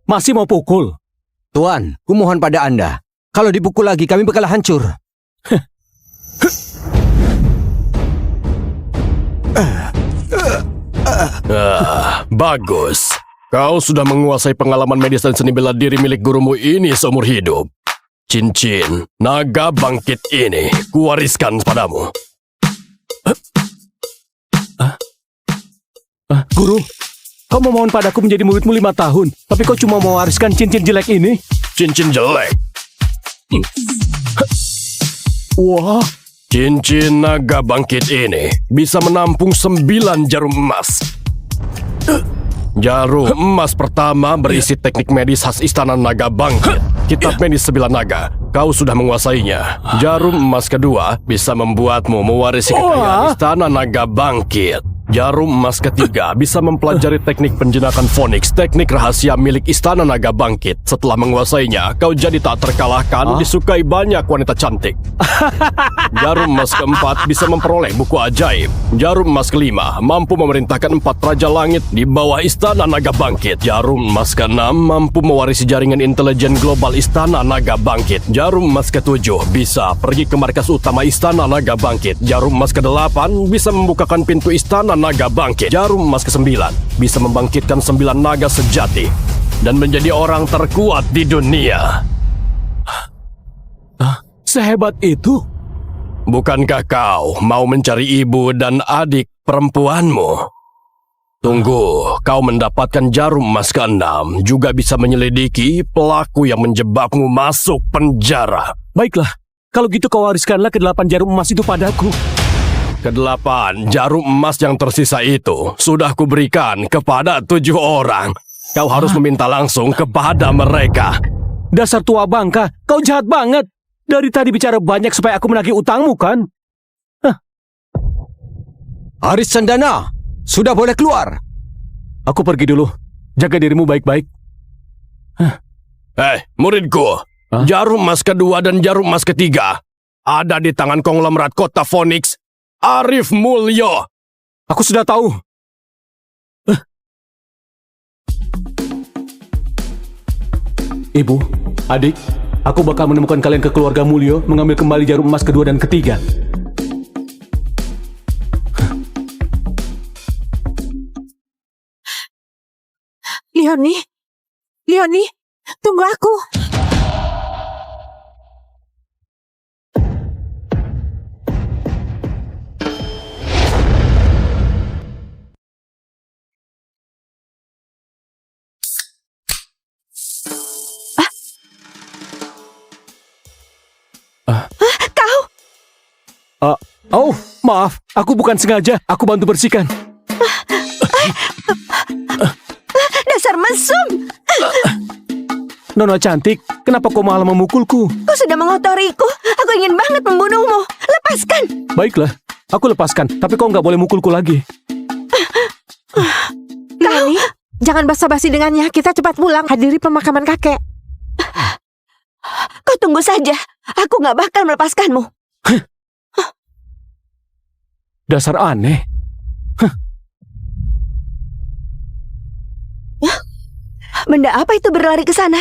Masih mau pukul? Tuan, kumohon pada Anda. Kalau dipukul lagi, kami bakal hancur. Bagus. Kau sudah menguasai pengalaman medis dan seni bela diri milik gurumu ini seumur hidup. Cincin naga bangkit ini kuwariskan padamu. Guru, kau memohon padaku menjadi muridmu 5 tahun, tapi kau cuma mewariskan cincin jelek ini? Cincin jelek? Wah, Cincin naga bangkit ini bisa menampung 9 jarum emas. Jarum emas pertama berisi teknik medis khas Istana Naga Bangkit. Kitab medis 9 naga, kau sudah menguasainya. Jarum emas kedua bisa membuatmu mewarisi kekayaan Istana Naga Bangkit. Jarum emas ketiga bisa mempelajari teknik penjenakan Phoenix, teknik rahasia milik Istana Naga Bangkit. Setelah menguasainya, kau jadi tak terkalahkan, disukai banyak wanita cantik. Jarum emas keempat bisa memperoleh buku ajaib. Jarum emas kelima mampu memerintahkan 4 raja langit di bawah Istana Naga Bangkit. Jarum emas keenam mampu mewarisi jaringan intelijen global Istana Naga Bangkit. Jarum emas ketujuh bisa pergi ke markas utama Istana Naga Bangkit. Jarum emas kedelapan bisa membukakan pintu Istana Naga Bangkit. Jarum emas ke-9 bisa membangkitkan 9 naga sejati dan menjadi orang terkuat di dunia. sehebat itu? Bukankah kau mau mencari ibu dan adik perempuanmu? Tunggu, kau mendapatkan jarum emas ke-6 juga bisa menyelidiki pelaku yang menjebakmu masuk penjara. Baiklah, kalau gitu kau wariskanlah ke-8 jarum emas itu padaku. Ke-8 jarum emas yang tersisa itu sudah kuberikan kepada 7 orang. Kau harus meminta langsung kepada mereka. Dasar tua bangka, kau jahat banget. Dari tadi bicara banyak supaya aku menagih utangmu, kan? Aris Sandana, sudah boleh keluar. Aku pergi dulu. Jaga dirimu baik-baik. Muridku, jarum emas kedua dan jarum emas ketiga ada di tangan konglomerat kota Phoenix, Arif Mulyo. Aku sudah tahu. Ibu, adik, aku bakal menemukan kalian ke keluarga Mulyo, mengambil kembali jarum emas kedua dan ketiga. Leonie, tunggu aku. Oh, maaf, aku bukan sengaja. Aku bantu bersihkan. Dasar mesum. Nona cantik, kenapa kau malah memukulku? Kau sudah mengotoriku. Aku ingin banget membunuhmu. Lepaskan. Baiklah, aku lepaskan. Tapi kau nggak boleh mukulku lagi. Leonie, jangan basa-basi dengannya. Kita cepat pulang. Hadiri pemakaman kakek. Kau tunggu saja. Aku nggak bakal melepaskanmu. Dasar aneh. Benda apa itu berlari ke sana?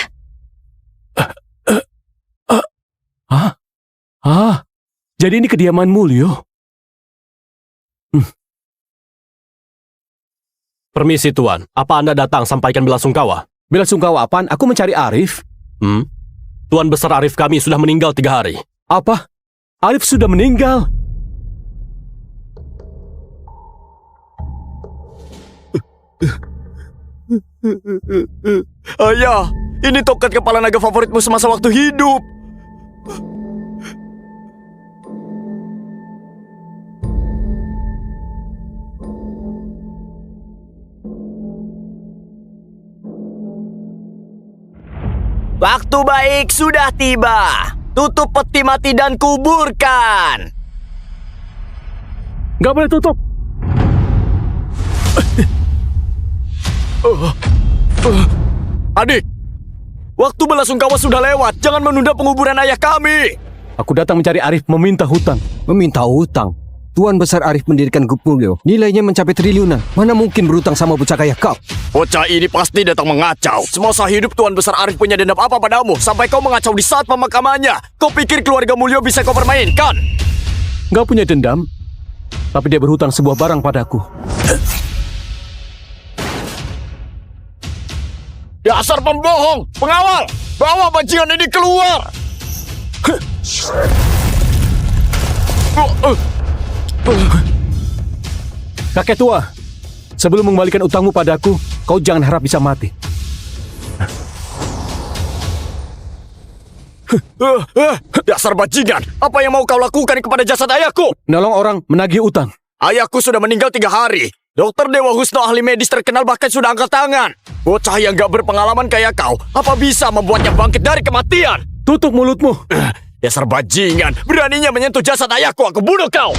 Jadi ini kediaman Mulyo. Permisi Tuan, apa Anda datang sampaikan belasungkawa? Belasungkawa apaan? Aku mencari Arif. Tuan besar Arif kami sudah meninggal 3 hari. Apa? Arif sudah meninggal? Ayah, ini tongkat kepala naga favoritmu semasa waktu hidup. Waktu baik sudah tiba. Tutup peti mati dan kuburkan. Gak boleh tutup. Adik, waktu belasungkawa sudah lewat. Jangan menunda penguburan ayah kami. Aku datang mencari Arif meminta hutang. Meminta hutang. Tuan Besar Arif mendirikan Grup Mulyo. Nilainya mencapai triliunan. Mana mungkin berhutang sama bocah kayak kau? Bocah ini pasti datang mengacau. Semasa hidup Tuan Besar Arif punya dendam apa padamu sampai kau mengacau di saat pemakamannya? Kau pikir keluarga Mulyo bisa kau permainkan? Gak punya dendam, tapi dia berhutang sebuah barang padaku. Dasar pembohong! Pengawal! Bawa bajingan ini keluar! Kakek tua, sebelum mengembalikan utangmu padaku, kau jangan harap bisa mati. Dasar bajingan! Apa yang mau kau lakukan kepada jasad ayahku? Nolong orang menagih utang. Ayahku sudah meninggal 3 hari. Dokter Dewa Husno ahli medis terkenal bahkan sudah angkat tangan. Bocah yang gak berpengalaman kayak kau, apa bisa membuatnya bangkit dari kematian? Tutup mulutmu. Dasar bajingan, beraninya menyentuh jasad ayahku, aku bunuh kau!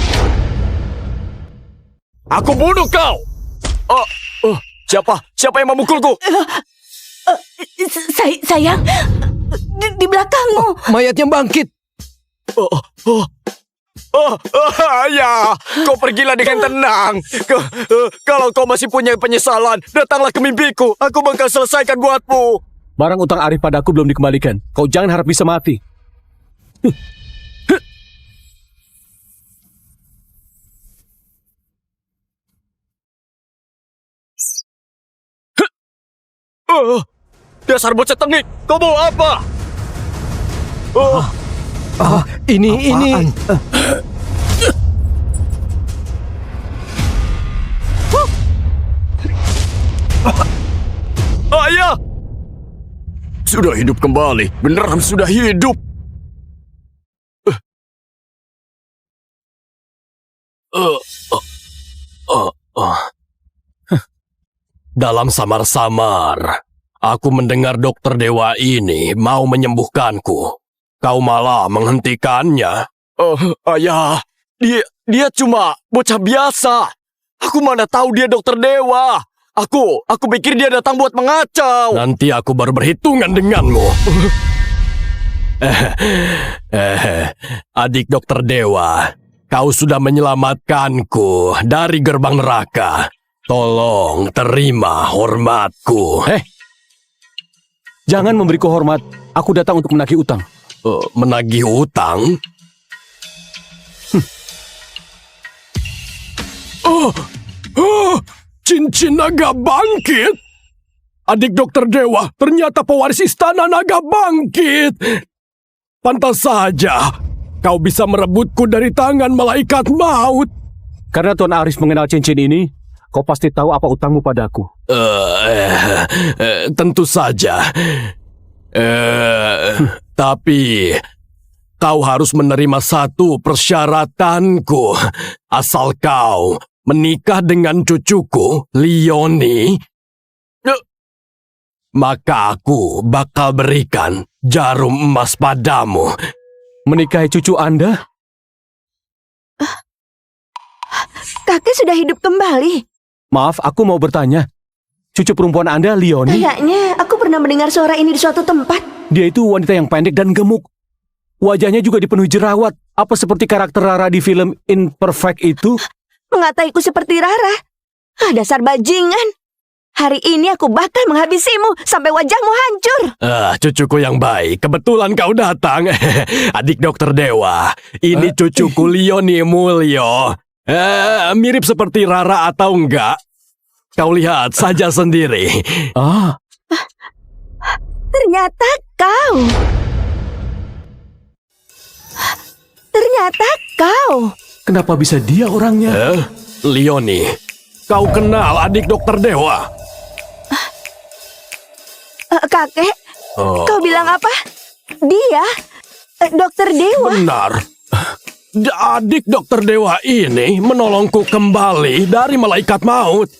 Aku bunuh kau! Siapa yang memukulku? Sayang, di belakangmu. Mayatnya bangkit. Ayah, kau pergilah dengan tenang. Kalau kau masih punya penyesalan, datanglah ke mimpiku. Aku bakal selesaikan buatmu. Barang utang Arif padaku belum dikembalikan. Kau jangan harap bisa mati. Dasar bocah tengik, kau mau apa? Ini. Ayah! Sudah hidup kembali, beneran sudah hidup. Dalam samar-samar, aku mendengar dokter dewa ini mau menyembuhkanku. Kau malah menghentikannya. Ayah, dia cuma bocah biasa. Aku mana tahu dia dokter dewa. Aku pikir dia datang buat mengacau. Nanti aku baru berhitungan denganmu. Adik dokter dewa, kau sudah menyelamatkanku dari gerbang neraka. Tolong terima hormatku. Jangan memberiku hormat. Aku datang untuk menagih utang. Menagih utang? Cincin naga bangkit? Adik dokter dewa, ternyata pewaris istana naga bangkit. Pantas saja kau bisa merebutku dari tangan malaikat maut. Karena Tuan Arif mengenal cincin ini, kau pasti tahu apa utangmu padaku. Tentu saja. Tapi kau harus menerima satu persyaratanku. Asal kau menikah dengan cucuku, Leonie, maka aku bakal berikan jarum emas padamu. Menikahi cucu Anda? Kakek sudah hidup kembali. Maaf, aku mau bertanya. Cucu perempuan Anda, Leonie? Kayaknya aku pernah mendengar suara ini di suatu tempat. Dia itu wanita yang pendek dan gemuk. Wajahnya juga dipenuhi jerawat. Apa seperti karakter Rara di film Imperfect itu? Mengataiku seperti Rara. Dasar bajingan. Hari ini aku bakal menghabisimu sampai wajahmu hancur. Cucuku yang baik, kebetulan kau datang. Adik dokter dewa, ini cucuku Leonie Mulyo. Mirip seperti Rara atau enggak? Kau lihat saja sendiri. Ternyata kau. Kenapa bisa dia orangnya? Leonie, kau kenal adik dokter dewa? Kakek, kau bilang apa? Dia? Dokter Dewa? Benar. Adik dokter dewa ini menolongku kembali dari malaikat maut.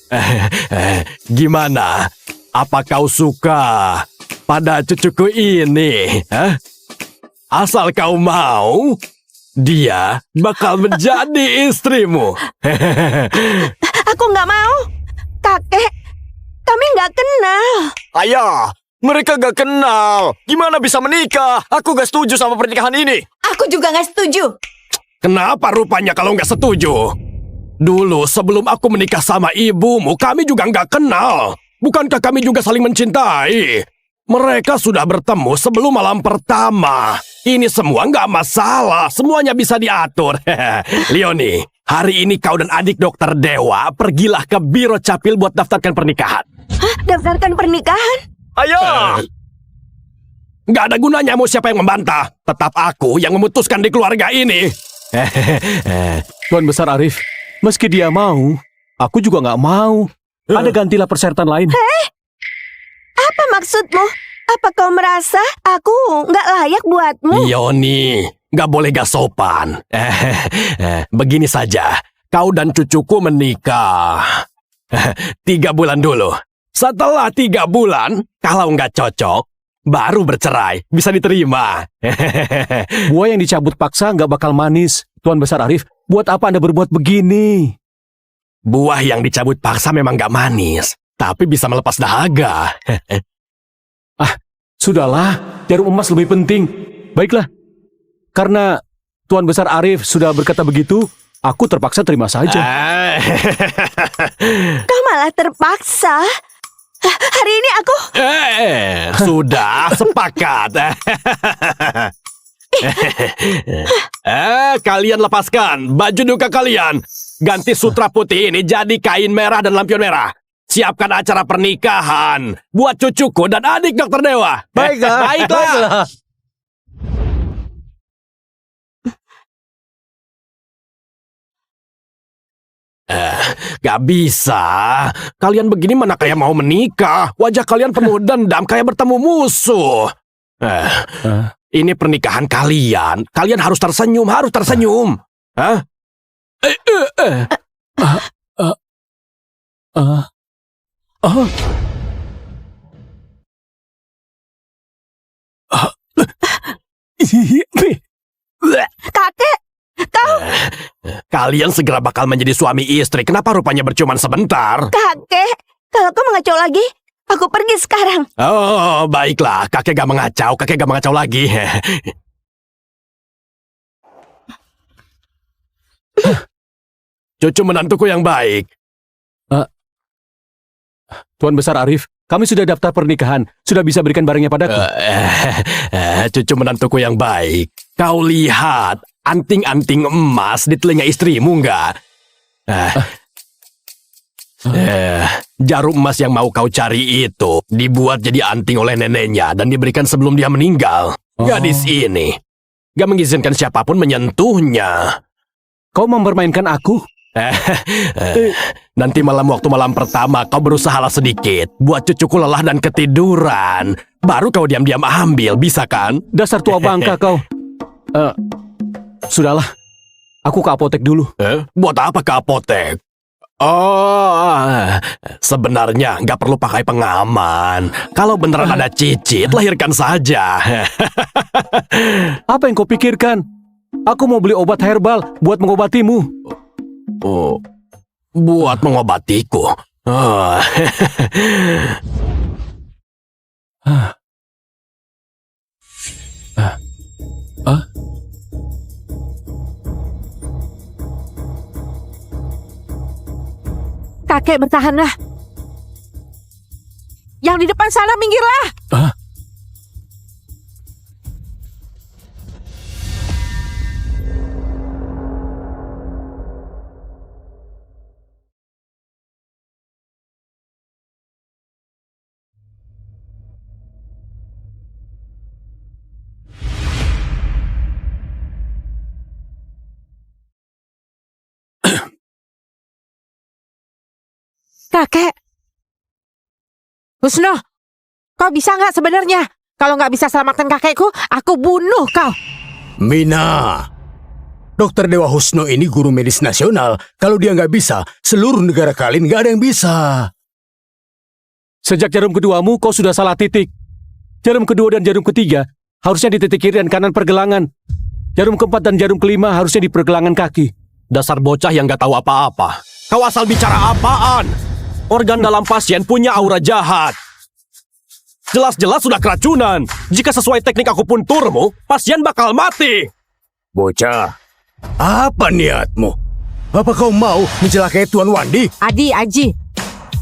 Gimana? Apa kau suka pada cucuku ini? Asal kau mau, dia bakal menjadi istrimu. Aku nggak mau. Kakek, kami nggak kenal. Ayah, mereka gak kenal. Gimana bisa menikah? Aku gak setuju sama pernikahan ini. Aku juga nggak setuju. Kenapa rupanya kalau nggak setuju? Dulu sebelum aku menikah sama ibumu, kami juga nggak kenal. Bukankah kami juga saling mencintai? Mereka sudah bertemu sebelum malam pertama. Ini semua nggak masalah, semuanya bisa diatur. Leonie, hari ini kau dan adik dokter Dewa pergilah ke biro capil buat daftarkan pernikahan. Hah? Daftarkan pernikahan? Ayo! Nggak ada gunanya mau siapa yang membantah. Tetap aku yang memutuskan di keluarga ini. Tuan Besar Arif, meski dia mau, aku juga nggak mau. Ada gantilah persyaratan lain. Apa maksudmu? Apa kau merasa aku nggak layak buatmu? Leonie, nggak boleh gak sopan. Begini saja, kau dan cucuku menikah. 3 bulan dulu. Setelah 3 bulan, kalau nggak cocok, baru bercerai. Bisa diterima. Buah yang dicabut paksa nggak bakal manis. Tuan Besar Arif, buat apa Anda berbuat begini? Buah yang dicabut paksa memang nggak manis, tapi bisa melepas dahaga. Sudahlah, jarum emas lebih penting. Baiklah, karena Tuan Besar Arif sudah berkata begitu, aku terpaksa terima saja. Kau malah terpaksa. Hari ini aku... Sudah sepakat. Kalian lepaskan baju duka kalian. Ganti sutra putih ini jadi kain merah dan lampion merah. Siapkan acara pernikahan buat cucuku dan adik dokter Dewa. Baiklah. Gak bisa. Kalian begini mana kayak mau menikah. Wajah kalian penuh dendam kayak bertemu musuh. Ini pernikahan kalian. Kalian harus tersenyum, Hah? Kakek, kau... Kalian segera bakal menjadi suami istri. Kenapa rupanya bercuman sebentar? Kakek, kalau kau mengacau lagi, aku pergi sekarang. Oh, baiklah. Kakek gak mengacau lagi. Cucu menantuku yang baik. Tuan Besar Arif, kami sudah daftar pernikahan. Sudah bisa berikan barangnya padaku. Cucu menantuku yang baik. Kau lihat anting-anting emas di telinga istrimu enggak? Jarum emas yang mau kau cari itu dibuat jadi anting oleh neneknya dan diberikan sebelum dia meninggal. Gadis ini gak mengizinkan siapapun menyentuhnya. Kau mempermainkan aku? Nanti waktu malam pertama kau berusahalah sedikit buat cucuku lelah dan ketiduran. Baru kau diam-diam ambil, bisa kan? Dasar tua bangka kau. Sudahlah, aku ke apotek dulu. Buat apa ke apotek? Oh, sebenarnya nggak perlu pakai pengaman. Kalau beneran ada cicit, lahirkan saja. Apa yang kau pikirkan? Aku mau beli obat herbal buat mengobatimu. Oh, buat mengobatiku. Oh. Kakek, bertahanlah. Yang di depan sana minggirlah. Kakek. Husno, kau bisa nggak sebenarnya? Kalau nggak bisa selamatkan kakekku, aku bunuh kau. Mina, Dokter Dewa Husno ini guru medis nasional. Kalau dia nggak bisa, seluruh negara kalian nggak ada yang bisa. Sejak jarum keduamu, kau sudah salah titik. Jarum kedua dan jarum ketiga harusnya di titik kiri dan kanan pergelangan. Jarum keempat dan jarum kelima harusnya di pergelangan kaki. Dasar bocah yang gak tahu apa-apa. Kau asal bicara apaan? Organ dalam pasien punya aura jahat. Jelas-jelas sudah keracunan. Jika sesuai teknik akupunturmu, pasien bakal mati. Bocah, apa niatmu? Apa kau mau mencelakai Tuan Wandi? Adi, Aji,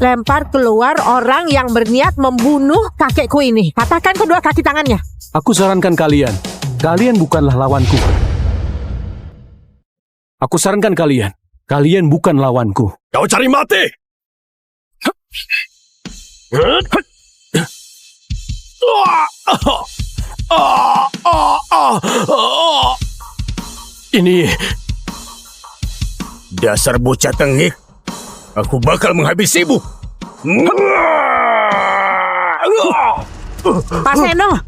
lempar keluar orang yang berniat membunuh kakekku ini. Katakan kedua kaki tangannya. Aku sarankan kalian. Kalian bukanlah lawanku. Aku sarankan kalian. Kalian bukan lawanku. Kau cari mati! Ini Dasar bocah tengik. Aku bakal menghabisimu. Pak Seno,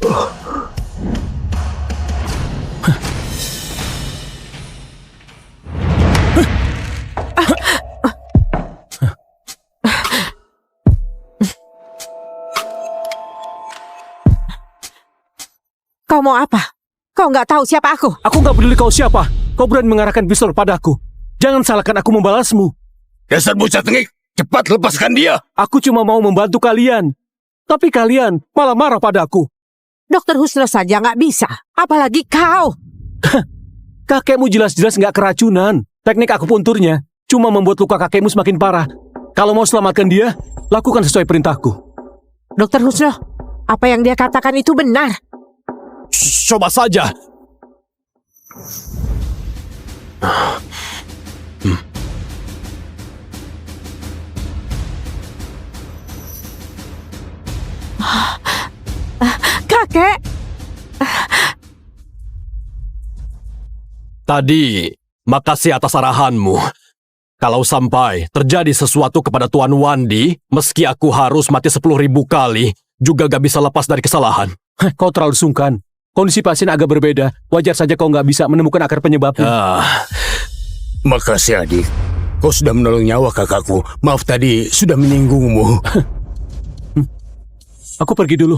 kau mau apa? Kau nggak tahu siapa aku? Aku nggak peduli kau siapa. Kau berani mengarahkan pistol padaku. Jangan salahkan aku membalasmu. Dasar bocah tengik. Cepat lepaskan dia. Aku cuma mau membantu kalian. Tapi kalian malah marah padaku. Dokter Husno saja nggak bisa. Apalagi kau. Kakekmu jelas-jelas nggak keracunan. Teknik akupunturnya cuma membuat luka kakekmu semakin parah. Kalau mau selamatkan dia, lakukan sesuai perintahku. Dokter Husno, apa yang dia katakan itu benar. coba saja. Kakek, Tadi, makasih atas arahanmu. Kalau sampai terjadi sesuatu kepada Tuan Wandi, meski aku harus mati 10.000 kali, juga gak bisa lepas dari kesalahan. Kau terlalu sungkan. Kondisi pasien agak berbeda. Wajar saja kau nggak bisa menemukan akar penyebabnya. Makasih adik. Kau sudah menolong nyawa kakakku. Maaf tadi sudah menyinggungmu. Aku pergi dulu.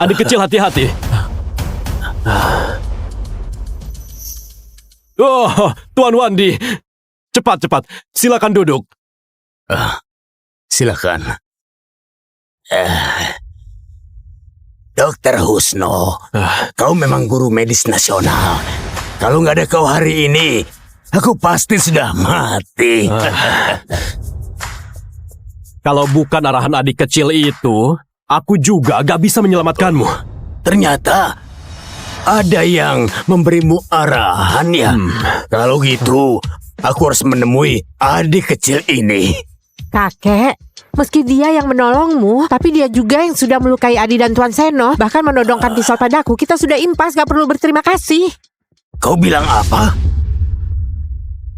Adik kecil hati-hati. Oh, Tuan Wandi. Cepat-cepat, silakan duduk. Silakan. Dokter Husno, kau memang guru medis nasional. Kalau nggak ada kau hari ini, aku pasti sudah mati. Kalau bukan arahan adik kecil itu, aku juga gak bisa menyelamatkanmu. Ternyata ada yang memberimu arahan ya. Kalau gitu, aku harus menemui adik kecil ini. kakek, meski dia yang menolongmu, tapi dia juga yang sudah melukai Adi dan Tuan Seno, bahkan menodongkan pisau padaku. Kita sudah impas, gak perlu berterima kasih. Kau bilang apa?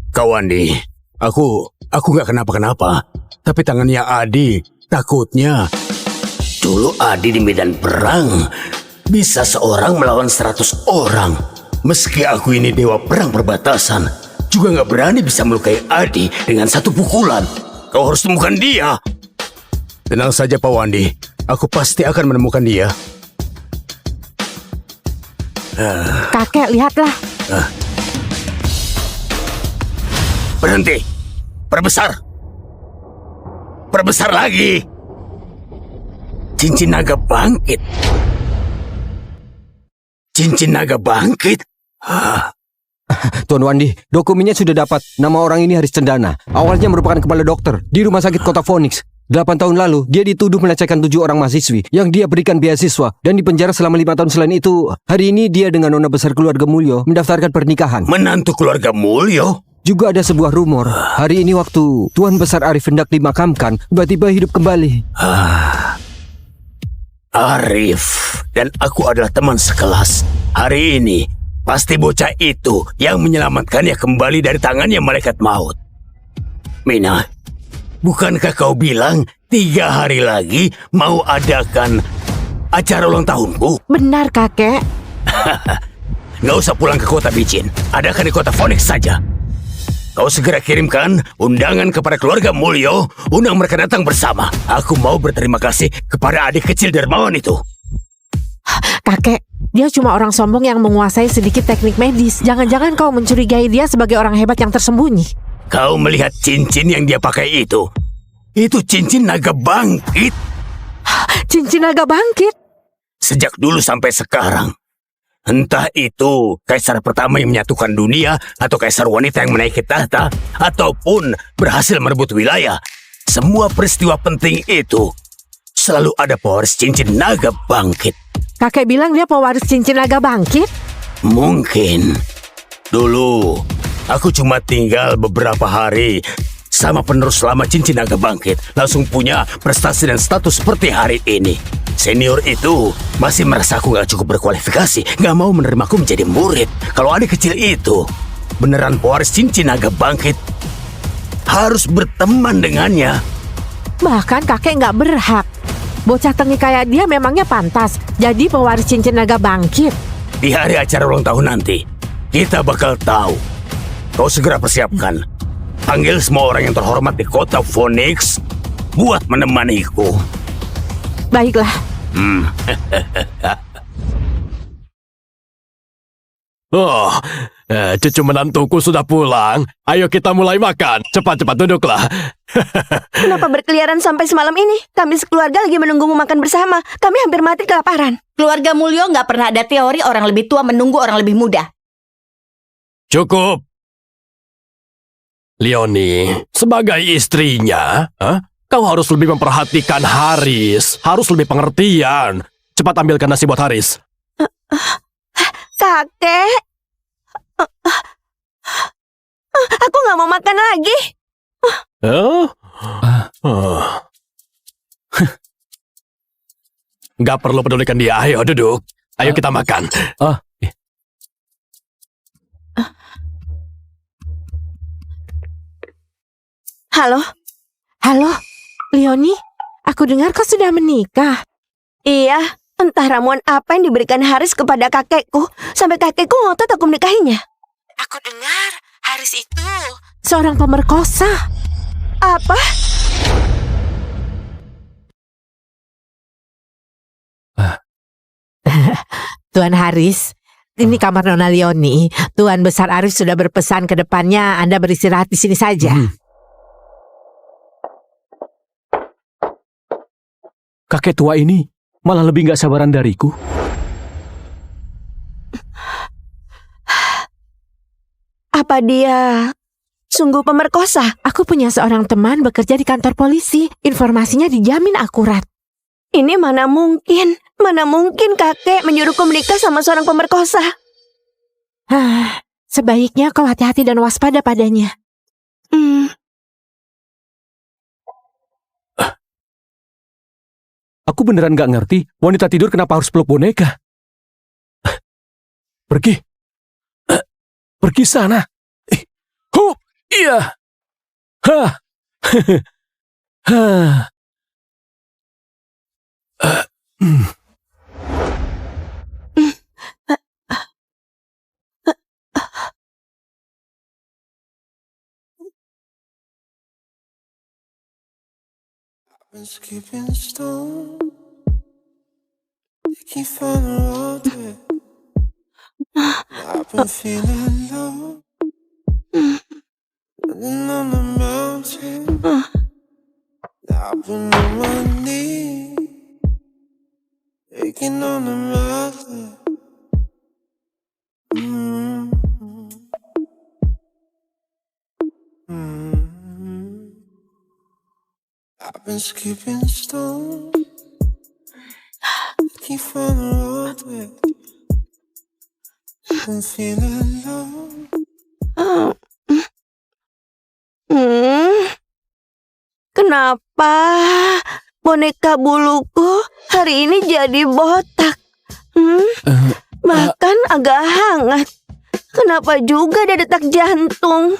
Kau Andi, aku gak kenapa-kenapa. Tapi tangannya Adi, takutnya. Dulu Adi di medan perang, bisa seorang melawan 100 orang. Meski aku ini dewa perang perbatasan, juga gak berani bisa melukai Adi dengan satu pukulan. Kau harus temukan dia. Tenang saja Pak Wandi, aku pasti akan menemukan dia. Kakek, lihatlah. Berhenti. Perbesar. Perbesar lagi. Cincin naga bangkit. Cincin naga bangkit. Tuan Wandi, dokumennya sudah dapat. Nama orang ini Haris Cendana. Awalnya merupakan kepala dokter di rumah sakit kota Phoenix. 8 tahun lalu, dia dituduh melecehkan 7 orang mahasiswi yang dia berikan beasiswa dan dipenjara selama 5 tahun. Selain itu, hari ini dia dengan nona besar keluarga Mulyo mendaftarkan pernikahan. Menantu keluarga Mulyo? Juga ada sebuah rumor, hari ini waktu Tuan Besar Arif hendak dimakamkan, tiba-tiba hidup kembali. Arif dan aku adalah teman sekelas. Hari ini, pasti bocah itu yang menyelamatkannya kembali dari tangannya malaikat maut. Mina, bukankah kau bilang 3 hari lagi mau adakan acara ulang tahunku? Benar, kakek. Nggak usah pulang ke kota Bicin, adakan di kota Phoenix saja. Kau segera kirimkan undangan kepada keluarga Mulyo, undang mereka datang bersama. Aku mau berterima kasih kepada adik kecil dermawan itu. Kakek, dia cuma orang sombong yang menguasai sedikit teknik medis. Jangan-jangan kau mencurigai dia sebagai orang hebat yang tersembunyi. Kau melihat cincin yang dia pakai itu? Itu cincin naga bangkit. Cincin naga bangkit? Sejak dulu sampai sekarang, Entah itu kaisar pertama yang menyatukan dunia, atau kaisar wanita yang menaiki tahta, ataupun berhasil merebut wilayah. Semua peristiwa penting itu selalu ada pewaris cincin naga bangkit. Kakek bilang dia pewaris cincin naga bangkit. Mungkin dulu aku cuma tinggal beberapa hari sama penerus lama cincin naga bangkit, langsung punya prestasi dan status seperti hari ini. Senior itu masih merasa aku gak cukup berkualifikasi, gak mau menerimaku menjadi murid. Kalau adik kecil itu beneran pewaris cincin naga bangkit, harus berteman dengannya. Bahkan kakek nggak berhak. Bocah tengik kayak dia memangnya pantas jadi pewaris cincin naga bangkit. Di hari acara ulang tahun nanti, kita bakal tahu. Kau segera persiapkan. Panggil semua orang yang terhormat di kota Phoenix buat menemaniku. Baiklah. Cucu menantuku sudah pulang. Ayo kita mulai makan. Cepat-cepat duduklah. Kenapa berkeliaran sampai semalam ini? Kami sekeluarga lagi menunggumu makan bersama. Kami hampir mati kelaparan. Keluarga Mulyo nggak pernah ada teori orang lebih tua menunggu orang lebih muda. Cukup. Leonie, sebagai istrinya, kau harus lebih memperhatikan Haris. Harus lebih pengertian. Cepat ambilkan nasi buat Haris. Kakek. Aku nggak mau makan lagi. Gak perlu pedulikan dia. Ayo duduk. Ayo kita makan. Halo? Halo, Leonie. Aku dengar kau sudah menikah. Iya, entah ramuan apa yang diberikan Haris kepada kakekku, sampai kakekku ngotot aku menikahinya. Aku dengar Haris itu seorang pemerkosa. Apa? Tuan Haris, ini kamar Nona Leonie. Tuan Besar Arif sudah berpesan ke depannya Anda beristirahat di sini saja. Kakek tua ini malah lebih gak sabaran dariku. Apa dia sungguh pemerkosa? Aku punya seorang teman bekerja di kantor polisi. Informasinya dijamin akurat. Ini mana mungkin kakek menyuruhku menikah sama seorang pemerkosa. Sebaiknya kau hati-hati dan waspada padanya. Aku beneran gak ngerti wanita tidur kenapa harus peluk boneka. Pergi. Pergi sana. Iya. Been skipping stone, keep on the road with. I've been feeling low, running on the mountain. I've been on my knees, aching on the mountain. I've been skipping stone, keep on the road with. I'm feeling low. Kenapa boneka buluku hari ini jadi botak? Bahkan agak hangat. Kenapa juga ada detak jantung?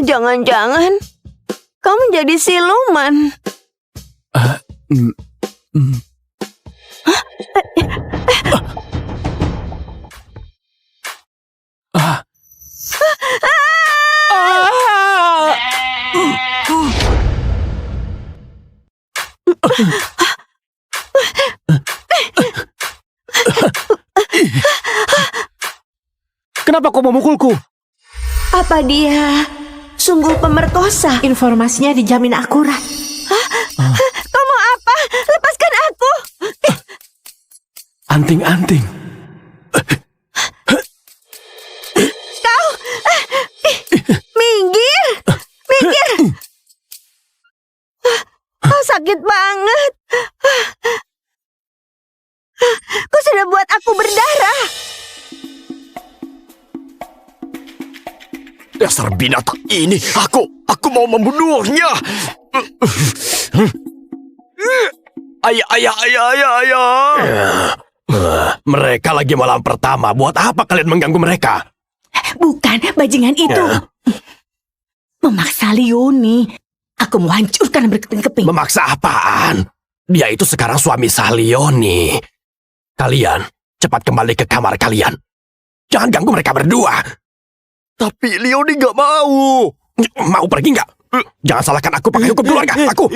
Jangan-jangan kau menjadi siluman. Kenapa kau memukulku? Apa dia sungguh pemerkosa? Informasinya dijamin akurat. Kau mau apa? Lepaskan aku. Anting-anting. Kau! Minggir! Minggir! Sakit banget. Kau sudah buat aku berdarah. Dasar binatang ini, aku mau membunuhnya. Ayah. Mereka lagi malam pertama. Buat apa kalian mengganggu mereka? Bukan, bajingan itu. Memaksa Leoni. Aku mau hancurkan berkeping-keping. Memaksa apaan? Dia itu sekarang suami sah Leoni. Kalian, cepat kembali ke kamar kalian. Jangan ganggu mereka berdua. Tapi Leoni gak mau. Mau pergi nggak? Jangan salahkan aku pakai hukum keluarga. Aku.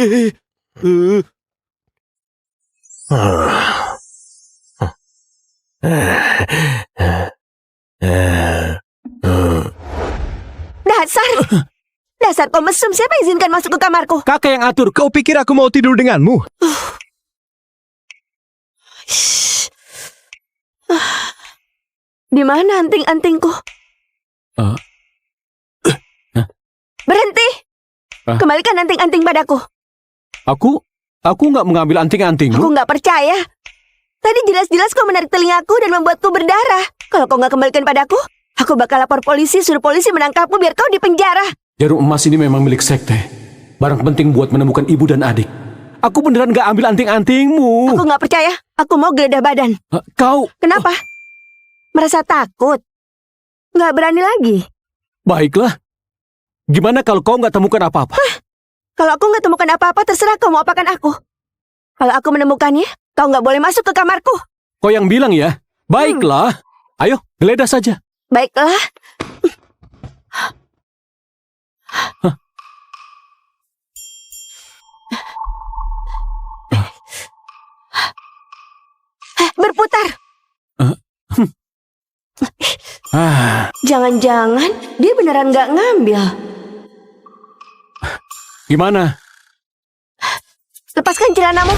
Dasar kau mesum, siapa izinkan masuk ke kamarku? Kakek yang atur. Kau pikir aku mau tidur denganmu? Di mana anting-antingku? Berhenti! Kembalikan anting-anting padaku. Aku nggak mengambil anting-antingmu. Aku nggak percaya. Tadi jelas-jelas kau menarik telingaku dan membuatku berdarah. Kalau kau nggak kembalikan padaku, aku bakal lapor polisi, suruh polisi menangkapmu biar kau dipenjara. Jarum emas ini memang milik sekte. Barang penting buat menemukan ibu dan adik. Aku beneran nggak ambil anting-antingmu. Aku nggak percaya. Aku mau geledah badan. Kau... Kenapa? Merasa takut? Nggak berani lagi? Baiklah. Gimana kalau kau nggak temukan apa-apa? Kalau aku nggak temukan apa-apa, terserah kau mau apakan aku. Kalau aku menemukannya, kau nggak boleh masuk ke kamarku. Kau yang bilang ya? Baiklah. Ayo, geledah saja. Baiklah. Berputar. Jangan-jangan dia beneran nggak ngambil. Gimana? Lepaskan celanamu.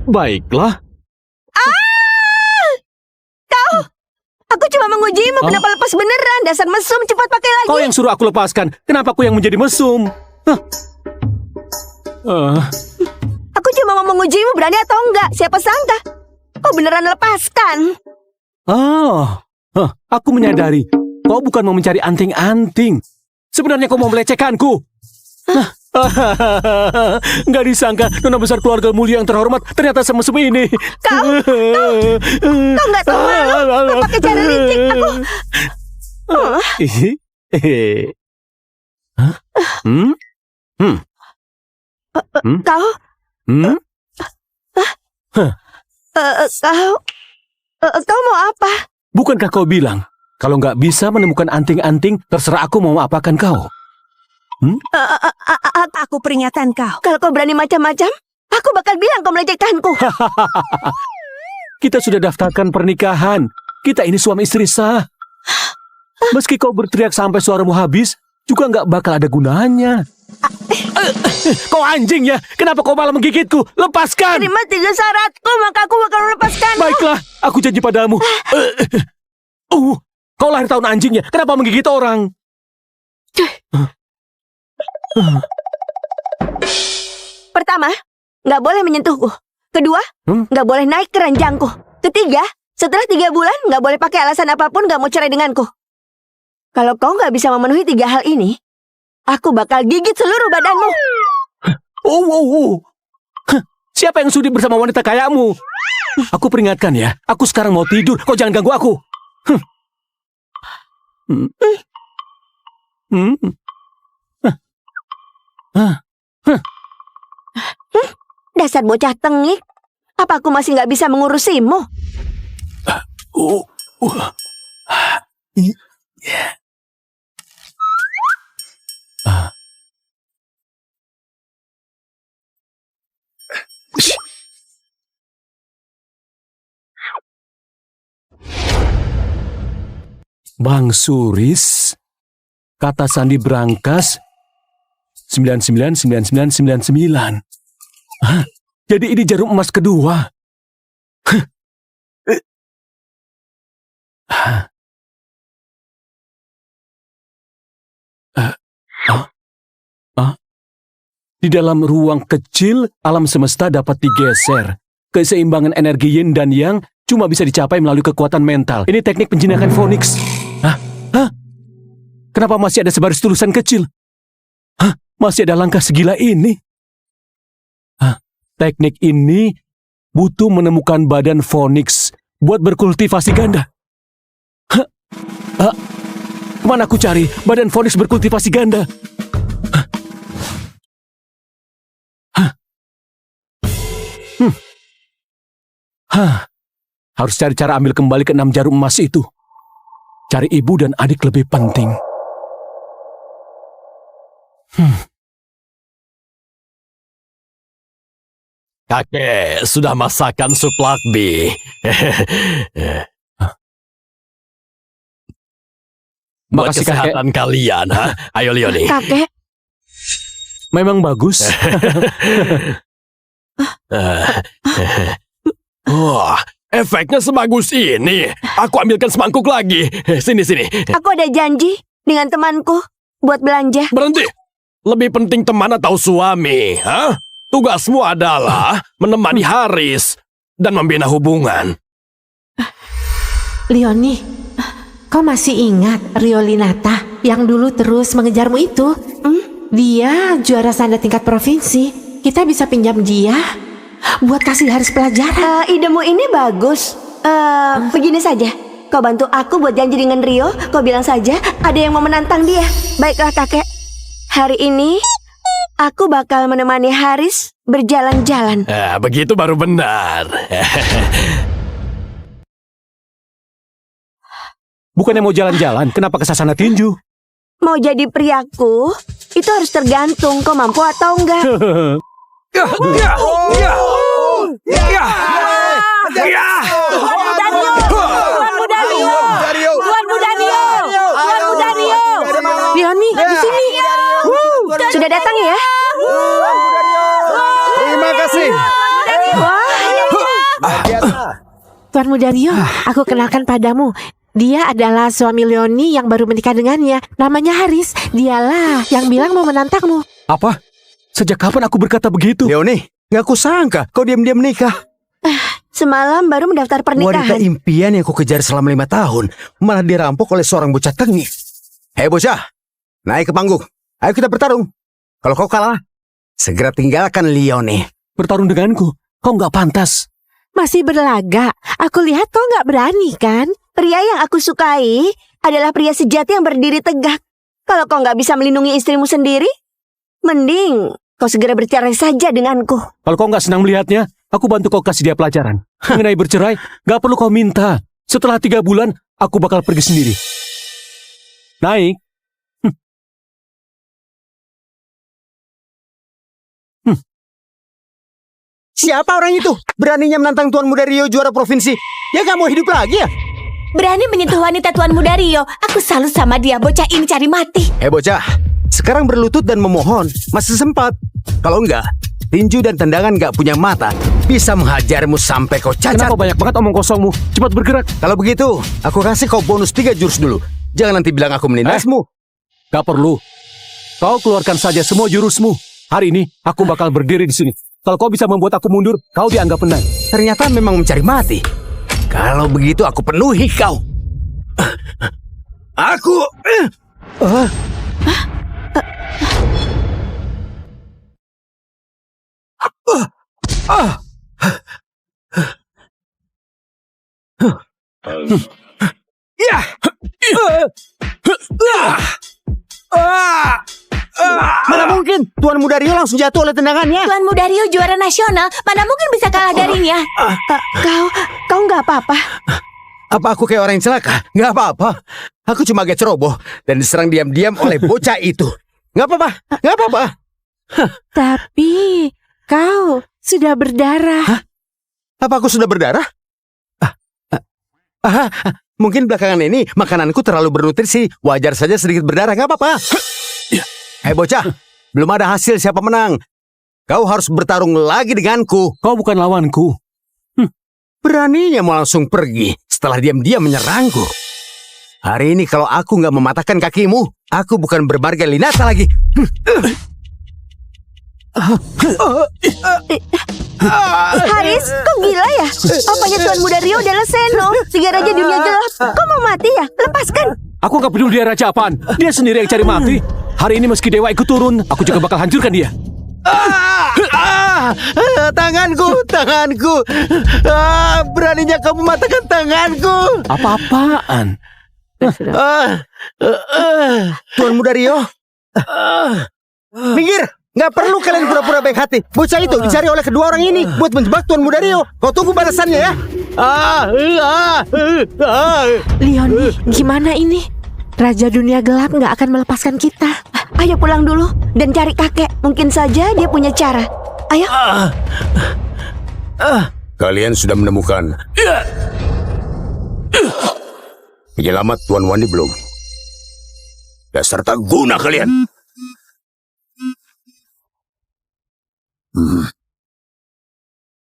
Baiklah. Kau! Aku cuma mengujimu. Kenapa lepas beneran? Dasar mesum, cepat pakai lagi. Kau yang suruh aku lepaskan. Kenapa aku yang menjadi mesum? Aku cuma mau mengujimu, berani atau enggak? Siapa sangka? Kau beneran lepaskan. Aku menyadari. Kau bukan mau mencari anting-anting. Sebenarnya kau mau melecehkanku. Nggak disangka Nona besar keluarga mulia yang terhormat ternyata semesem ini. Kau nggak tahu malu pakai cara licik aku. Kau mau apa? Bukankah kau bilang kalau nggak bisa menemukan anting-anting, terserah aku mau apakan kau? Aku peringatkan kau. Kalau kau berani macam-macam, aku bakal bilang kau melecehkanku. Kita sudah daftarkan pernikahan. Kita ini suami istri sah. Meski kau berteriak sampai suaramu habis, juga nggak bakal ada gunanya. Kau anjing ya? Kenapa kau malah menggigitku? Lepaskan! Terima 3 syaratku, maka aku bakal melepaskanmu. Baiklah, aku janji padamu. Kau lahir tahun anjingnya. Kenapa menggigit orang? Pertama, nggak boleh menyentuhku. Kedua, nggak boleh naik ke ranjangku. Ketiga, setelah 3 bulan nggak boleh pakai alasan apapun nggak mau cerai denganku. Kalau kau nggak bisa memenuhi 3 hal ini, aku bakal gigit seluruh badanmu. Siapa yang sudi bersama wanita kayamu? Aku peringatkan ya, aku sekarang mau tidur. Kau jangan ganggu aku. Dasar bocah tengik. Apa aku masih nggak bisa mengurusimu? Bang Suris, kata Sandi Brankas 999999. Jadi ini jarum emas kedua. Di dalam ruang kecil, alam semesta dapat digeser. Keseimbangan energi yin dan yang cuma bisa dicapai melalui kekuatan mental. Ini teknik penjinakan Phoenix. Hah? Kenapa masih ada sebaris tulisan kecil? Masih ada langkah segila ini? Teknik ini butuh menemukan badan Phoenix buat berkultivasi ganda. Kemana aku cari badan Phoenix berkultivasi ganda? Harus cari cara ambil kembali ke 6 jarum emas itu. Cari ibu dan adik lebih penting. Kakek sudah masakan sup lakbi. Buat Makasih, kakek. kesehatan kalian, ha? Ayo Leoni. Kakek, Memang bagus. Wah, efeknya sebagus ini. Aku ambilkan semangkuk lagi. Sini. aku ada janji dengan temanku buat belanja. Berhenti. Lebih penting teman atau suami, ha? Tugasmu adalah menemani Haris dan membina hubungan. Leoni, kau masih ingat Riolinata yang dulu terus mengejarmu itu? Dia juara sanda tingkat provinsi. Kita bisa pinjam dia buat kasih Haris pelajaran. Idemu ini bagus. Begini saja. Kau bantu aku buat janji dengan Rio. Kau bilang saja ada yang mau menantang dia. Baiklah kakek. Hari ini aku bakal menemani Haris berjalan-jalan. Begitu baru benar. Bukannya mau jalan-jalan, kenapa ke Sasana Tinju? Mau jadi priaku, itu harus tergantung kau mampu atau enggak. Leoni, di sini. Sudah datang ya? Terima kasih. Tuan Muda Rio, aku kenalkan padamu. Dia adalah suami Leoni yang baru menikah dengannya. Namanya Haris. Dialah yang bilang mau menantangmu. Apa? Sejak kapan aku berkata begitu? Leoni, nggak kusangka kau diam-diam menikah. Semalam baru mendaftar Wanita pernikahan. impian yang ku kejar selama 5 tahun malah dirampok oleh seorang bocah tengik. Hei bocah, naik ke panggung. Ayo kita bertarung. Kalau kau kalah, segera tinggalkan Leoni. Bertarung denganku? Kau nggak pantas. Masih berlaga. Aku lihat kau nggak berani kan? Pria yang aku sukai adalah pria sejati yang berdiri tegak. Kalau kau nggak bisa melindungi istrimu sendiri, mending kau segera bercerai saja denganku. Kalau kau nggak senang melihatnya, aku bantu kau kasih dia pelajaran. Mengenai bercerai, nggak perlu kau minta. Setelah 3 bulan, aku bakal pergi sendiri. Naik. Siapa orang itu? Beraninya menantang Tuan Muda Rio juara provinsi. Dia gak mau hidup lagi ya? Berani menyentuh wanita Tuan Muda Rio. Aku salut sama dia, bocah ini cari mati. Hei bocah, sekarang berlutut dan memohon. Masih sempat. Kalau enggak, tinju dan tendangan gak punya mata bisa menghajarmu sampai kau cacat. Kenapa banyak banget omong kosongmu? Cepat bergerak. Kalau begitu, aku kasih kau bonus 3 jurus dulu. Jangan nanti bilang aku menindasmu. Gak perlu. Kau keluarkan saja semua jurusmu. Hari ini, aku bakal berdiri di sini. Kalau kau bisa membuat aku mundur, kau dianggap menang. Ternyata memang mencari mati. Kalau begitu aku penuhi kau. Aku... Mana mungkin Tuan Muda Rio langsung jatuh oleh tendangannya. Tuan Muda Rio juara nasional, mana mungkin bisa kalah darinya. Kau nggak apa-apa. Apa aku kayak orang yang celaka? Nggak apa-apa. Aku cuma agak ceroboh dan diserang diam-diam oleh bocah itu. Nggak apa-apa, nggak apa-apa. Tapi kau sudah berdarah. Apa aku sudah berdarah? Mungkin belakangan ini makananku terlalu bernutrisi. Wajar saja sedikit berdarah, nggak apa-apa. Hei bocah, belum ada hasil siapa menang. Kau harus bertarung lagi denganku. Kau bukan lawanku. Beraninya mau langsung pergi setelah diam-diam menyerangku. Hari ini kalau aku nggak mematahkan kakimu, aku bukan bermarga Linata lagi. Haris, kau gila ya? Apanya Tuan Muda Rio adalah Seno, Tiga Raja Dunia Gelap. Kau mau mati ya? Lepaskan. Aku gak peduli dia raja apaan. Dia sendiri yang cari mati. Hari ini meski dewa ikut turun, aku juga bakal hancurkan dia. Tanganku. Beraninya kamu mematahkan tanganku. Apa-apaan? Tuan Muda Rio. Minggir. Nggak perlu kalian pura-pura baik hati. Bocah itu dicari oleh kedua orang ini buat menjebak Tuan Muda Rio. Kau tunggu balasannya ya. Leoni, gimana ini? Raja Dunia Gelap nggak akan melepaskan kita. Ayo pulang dulu dan cari kakek. Mungkin saja dia punya cara. Ayo. Kalian sudah menemukan penyelamat Tuan Wandi belum? Dasar tak guna kalian.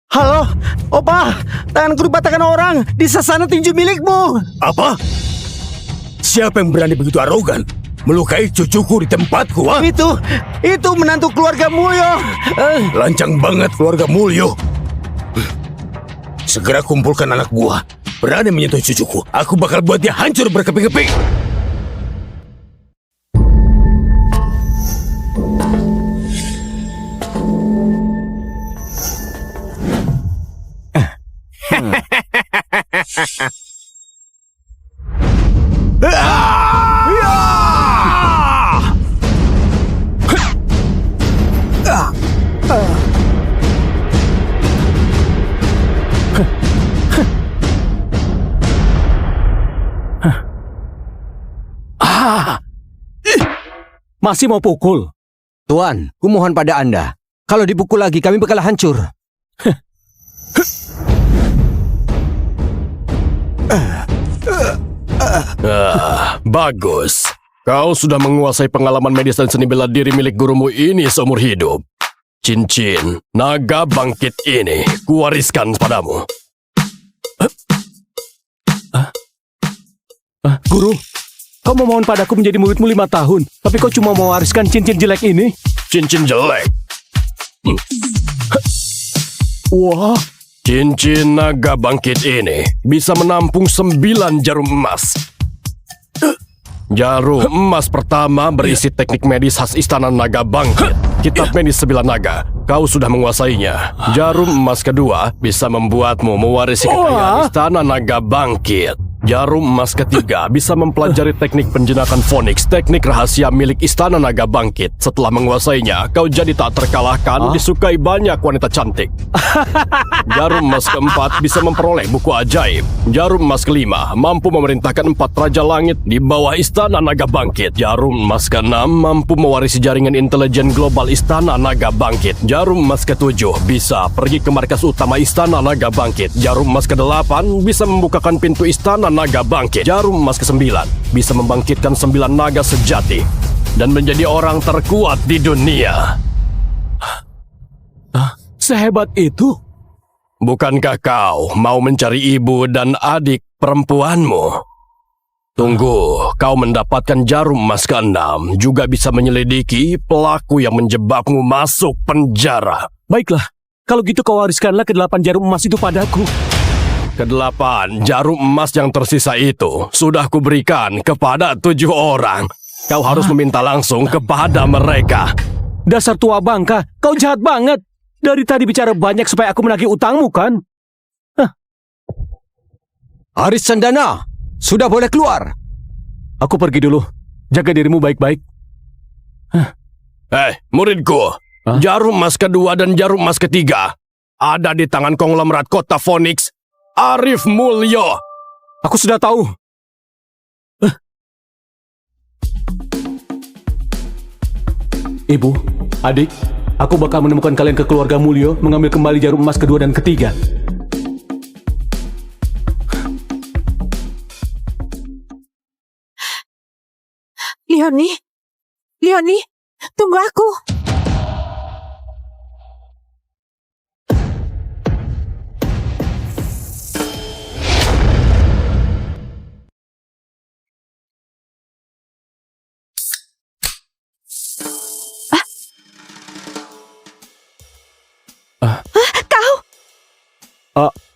Halo, Opa, tanganku dipatahkan orang di sasana tinju milikmu. Apa? Siapa yang berani begitu arogan melukai cucuku di tempatku? Ha? Itu menantu keluarga Mulyo. Lancang banget keluarga Mulyo. Segera kumpulkan anak buah. Berani menyentuh cucuku, aku bakal buat dia hancur berkeping-keping. Masih mau pukul? Tuan, kumohon pada Anda. Kalau dipukul lagi, kami bakal hancur. Bagus. Kau sudah menguasai pengalaman medis dan seni bela diri milik gurumu ini seumur hidup. Cincin naga bangkit ini kuwariskan padamu. Guru, kau memohon padaku menjadi muridmu 5 tahun, tapi kau cuma mewariskan cincin jelek ini? Cincin jelek? Wah, Cincin naga bangkit ini bisa menampung 9 jarum emas. Jarum emas pertama berisi teknik medis khas Istana Naga Bangkit. Kitab medis 9 naga, kau sudah menguasainya. Jarum emas kedua bisa membuatmu mewarisi kekayaan Istana Naga Bangkit. Jarum emas ketiga bisa mempelajari teknik penjenakan Phoenix, teknik rahasia milik Istana Naga Bangkit. Setelah menguasainya, kau jadi tak terkalahkan, disukai banyak wanita cantik. Jarum emas keempat bisa memperoleh buku ajaib. Jarum emas kelima mampu memerintahkan 4 raja langit di bawah Istana Naga Bangkit. Jarum emas keenam mampu mewarisi jaringan intelijen global Istana Naga Bangkit. Jarum emas ketujuh bisa pergi ke markas utama Istana Naga Bangkit. Jarum emas kedelapan bisa membukakan pintu Istana Naga Bangkit. Jarum emas ke-9 bisa membangkitkan 9 naga sejati dan menjadi orang terkuat di dunia. sehebat itu? Bukankah kau mau mencari ibu dan adik perempuanmu? Tunggu, kau mendapatkan jarum emas ke-6 juga bisa menyelidiki pelaku yang menjebakmu masuk penjara. Baiklah, kalau gitu kau wariskanlah ke-8 jarum emas itu padaku. Ke-8 jarum emas yang tersisa itu sudah kuberikan kepada 7 orang. Kau harus meminta langsung kepada mereka. Dasar tua bangka, kau jahat banget. Dari tadi bicara banyak supaya aku menagih utangmu kan? Haris Cendana, sudah boleh keluar. Aku pergi dulu. Jaga dirimu baik-baik. Muridku, jarum emas kedua dan jarum emas ketiga ada di tangan konglomerat kota Phoenix, Arif Mulyo. Aku sudah tahu. Ibu, adik, aku bakal menemukan kalian ke keluarga Mulyo mengambil kembali jarum emas kedua dan ketiga. Leoni, tunggu aku.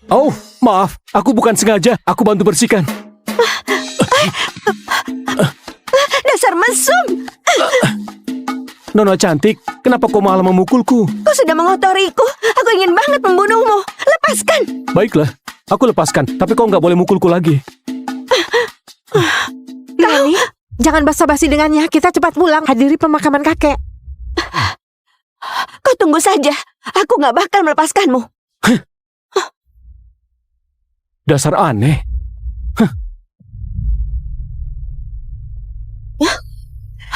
Oh, maaf. Aku bukan sengaja. Aku bantu bersihkan. Dasar mesum. Nona cantik, kenapa kau malah memukulku? Kau sudah mengotoriku. Aku ingin banget membunuhmu. Lepaskan. Baiklah, aku lepaskan. Tapi kau nggak boleh mukulku lagi. Nani, jangan basa-basi dengannya. Kita cepat pulang. Hadiri pemakaman kakek. Kau tunggu saja. Aku nggak bakal melepaskanmu. Dasar aneh.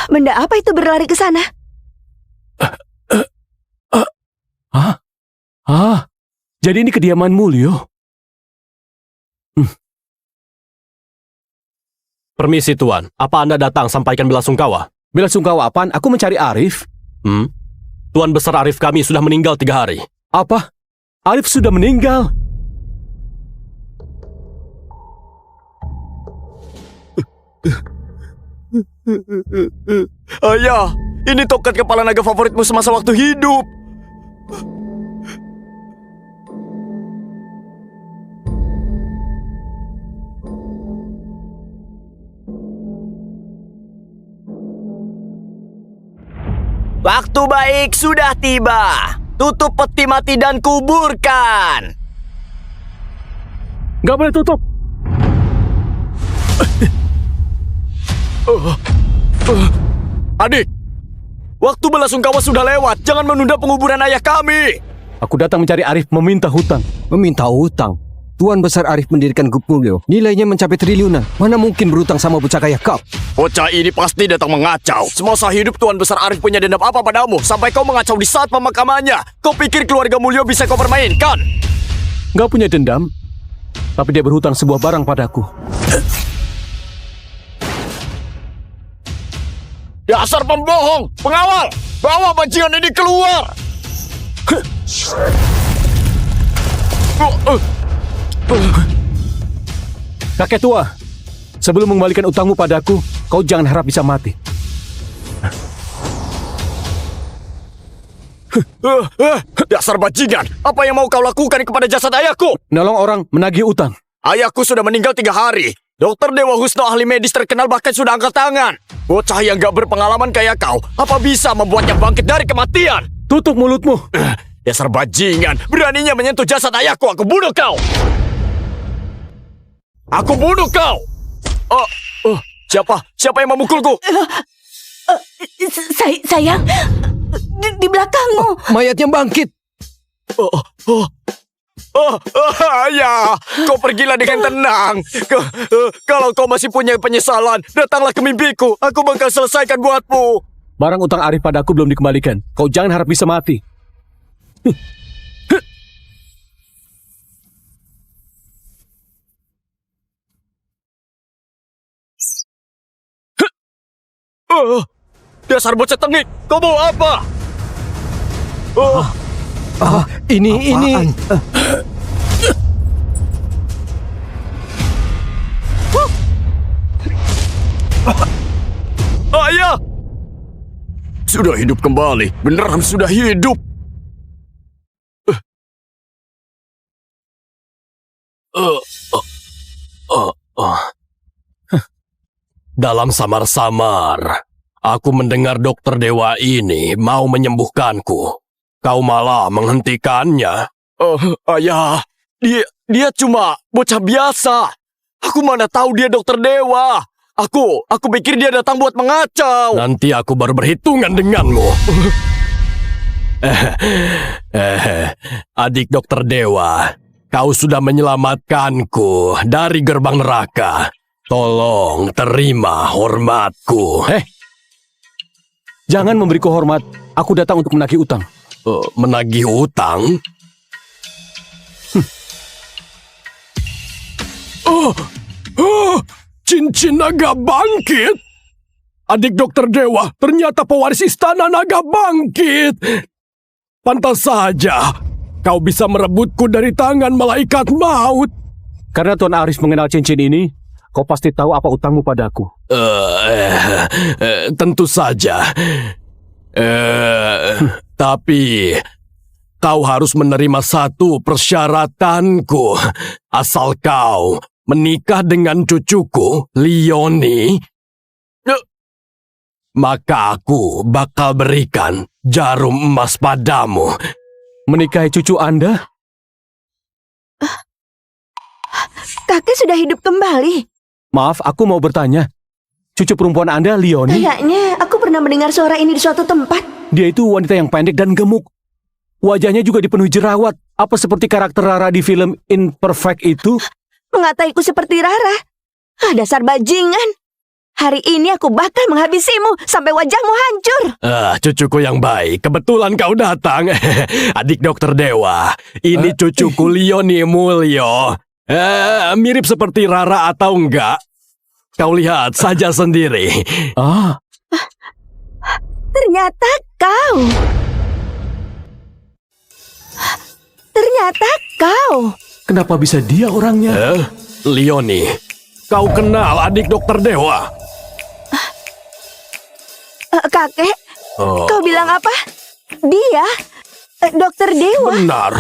Benda apa itu berlari ke sana? Jadi ini kediaman Mulyo. Permisi Tuan, apa Anda datang sampaikan belasungkawa? Belasungkawa apaan? Aku mencari Arif. Tuan besar Arif kami sudah meninggal 3 hari. Apa? Arif sudah meninggal? Ayah, ini tongkat kepala naga favoritmu semasa waktu hidup. Waktu baik sudah tiba. Tutup peti mati dan kuburkan. Nggak boleh tutup. Adik, waktu belasungkawa sudah lewat. Jangan menunda penguburan ayah kami. Aku datang mencari Arif meminta hutang. Meminta hutang? Tuan besar Arif mendirikan grup Mulyo. Nilainya mencapai triliunan. Mana mungkin berutang sama bocah kaya kau? Bocah ini pasti datang mengacau. Semasa hidup Tuan besar Arif punya dendam apa padamu sampai kau mengacau di saat pemakamannya? Kau pikir keluarga Mulyo bisa kau permainkan? Nggak punya dendam, tapi dia berhutang sebuah barang padaku. Dasar pembohong! Pengawal! Bawa bajingan ini keluar! Kakek tua, sebelum mengembalikan utangmu padaku, kau jangan harap bisa mati. Dasar bajingan! Apa yang mau kau lakukan kepada jasad ayahku? Nolong orang menagih utang. Ayahku sudah meninggal 3 hari. Dokter Dewa Husno ahli medis terkenal bahkan sudah angkat tangan. Bocah yang gak berpengalaman kayak kau, apa bisa membuatnya bangkit dari kematian? Tutup mulutmu. Dasar bajingan, beraninya menyentuh jasad ayahku, aku bunuh kau! Aku bunuh kau! Siapa yang memukulku? Sayang, di belakangmu. Mayatnya bangkit. Ayah, kau pergilah dengan tenang. Kalau kau masih punya penyesalan, datanglah ke mimpiku. Aku bakal selesaikan buatmu. Barang utang Arif padaku belum dikembalikan. Kau jangan harap bisa mati. Dasar bocah tengik, kau mau apa? Ini. Ayah! Sudah hidup kembali, beneran sudah hidup. Dalam samar-samar, aku mendengar dokter dewa ini mau menyembuhkanku. Kau malah menghentikannya. Ayah, dia cuma bocah biasa. Aku mana tahu dia dokter dewa. Aku pikir dia datang buat mengacau. Nanti aku baru berhitungan denganmu. Adik dokter dewa, kau sudah menyelamatkanku dari gerbang neraka. Tolong terima hormatku. Jangan memberiku hormat. Aku datang untuk menagih utang. Menagih utang? Cincin naga bangkit? Adik dokter dewa, ternyata pewaris istana naga bangkit. Pantas saja kau bisa merebutku dari tangan malaikat maut. Karena Tuan Arif mengenal cincin ini, kau pasti tahu apa utangmu padaku. Tentu saja. Tapi kau harus menerima satu persyaratanku. Asal kau menikah dengan cucuku, Leonie, maka aku bakal berikan jarum emas padamu. Menikahi cucu Anda? Kakek sudah hidup kembali. Maaf, aku mau bertanya. Cucu perempuan Anda, Leonie, Kayaknya aku pernah mendengar suara ini di suatu tempat. dia itu wanita yang pendek dan gemuk. Wajahnya juga dipenuhi jerawat. Apa seperti karakter Rara di film Imperfect itu? Mengataiku seperti Rara. Dasar bajingan. Hari ini aku bakal menghabisimu sampai wajahmu hancur. Cucuku yang baik, kebetulan kau datang. Adik Dokter Dewa, ini cucuku Leonie Mulyo. Mirip seperti Rara atau enggak? Kau lihat saja sendiri. Ternyata kau. Ternyata kau. Kenapa bisa dia orangnya? Leonie, kau kenal adik Dokter Dewa? Kakek, kau bilang apa? Dia? Dokter Dewa? Benar.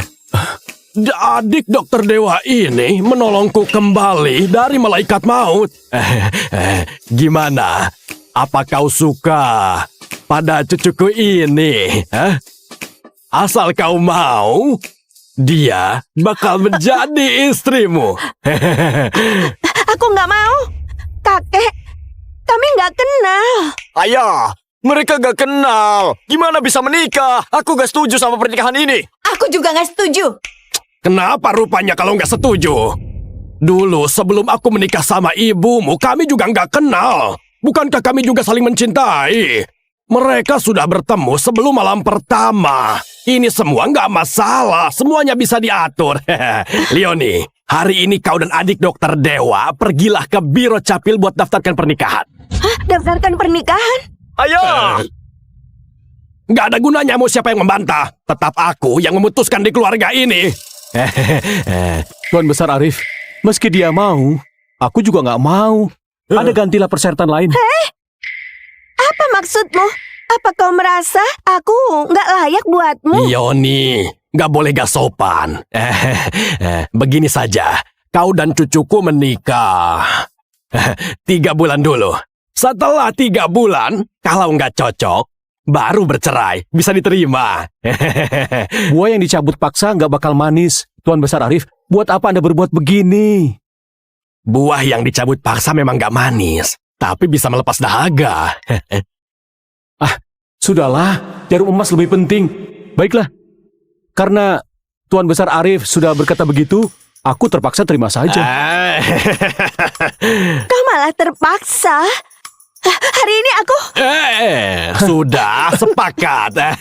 Adik Dokter Dewa ini menolongku kembali dari malaikat maut. Gimana? Apa kau suka pada cucuku ini? Asal kau mau, dia bakal menjadi istrimu. Aku nggak mau. Kakek, kami nggak kenal. Ayah, mereka gak kenal. Gimana bisa menikah? Aku gak setuju sama pernikahan ini. Aku juga nggak setuju. Kenapa rupanya kalau nggak setuju? Dulu sebelum aku menikah sama ibumu, kami juga nggak kenal. Bukankah kami juga saling mencintai? Mereka sudah bertemu sebelum malam pertama. Ini semua nggak masalah, semuanya bisa diatur. Leonie, hari ini kau dan adik Dokter Dewa pergilah ke Biro Capil buat daftarkan pernikahan. Hah? Daftarkan pernikahan? Ayah! Nggak ada gunanya mau siapa yang membantah. Tetap aku yang memutuskan di keluarga ini. Tuan Besar Arif, meski dia mau, aku juga nggak mau. Ada gantilah persyaratan lain. Apa maksudmu? Apa kau merasa aku nggak layak buatmu? Leonie, nggak boleh gak sopan. Begini saja, kau dan cucuku menikah. 3 bulan dulu. Setelah 3 bulan, kalau nggak cocok, baru bercerai. Bisa diterima. Buah yang dicabut paksa nggak bakal manis. Tuan Besar Arif, buat apa Anda berbuat begini? Buah yang dicabut paksa memang nggak manis, tapi bisa melepas dahaga. Sudahlah, jarum emas lebih penting. Baiklah, karena Tuan Besar Arif sudah berkata begitu, aku terpaksa terima saja. Kau malah terpaksa. Hari ini aku... Sudah sepakat.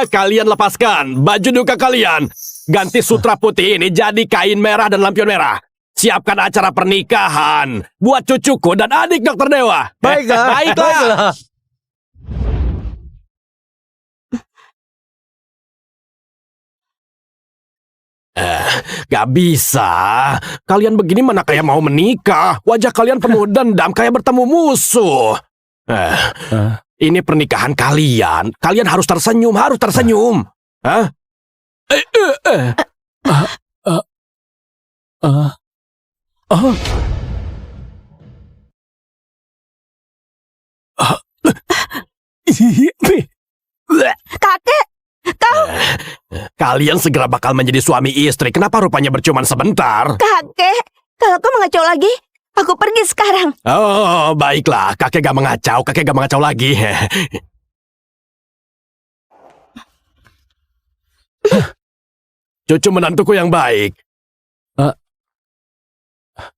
Kalian lepaskan baju duka kalian. Ganti sutra putih ini jadi kain merah dan lampion merah. Siapkan acara pernikahan buat cucuku dan adik Dokter Dewa. Baiklah. Gak bisa. Kalian begini mana kayak mau menikah. Wajah kalian penuh dendam kayak bertemu musuh. Ini pernikahan kalian. Kalian harus tersenyum, Hah? Kakek, kau... Kalian segera bakal menjadi suami istri. Kenapa rupanya bercuman sebentar? Kakek, kalau kau mengacau lagi, aku pergi sekarang. Oh, baiklah. Kakek gak mengacau lagi. Cucu menantuku yang baik.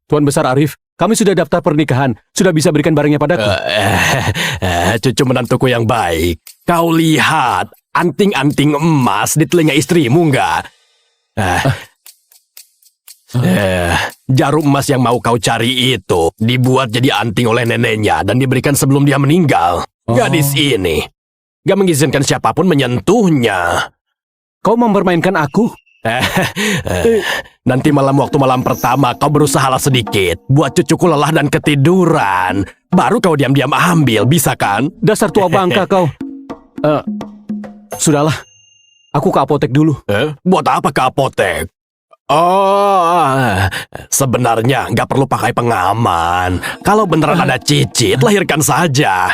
Tuan Besar Arif, kami sudah daftar pernikahan. Sudah bisa berikan barangnya padaku. Cucu menantuku yang baik. Kau lihat anting-anting emas di telinga istrimu nggak? Jarum emas yang mau kau cari itu dibuat jadi anting oleh neneknya dan diberikan sebelum dia meninggal. Gadis ini gak mengizinkan siapapun menyentuhnya. Kau mempermainkan aku? Nanti waktu malam pertama kau berusahalah sedikit buat cucuku lelah dan ketiduran. Baru kau diam-diam ambil, bisa kan? Dasar tua bangka kau. Sudahlah, aku ke apotek dulu. Buat apa ke apotek? Sebenarnya nggak perlu pakai pengaman. Kalau beneran ada cicit, lahirkan saja.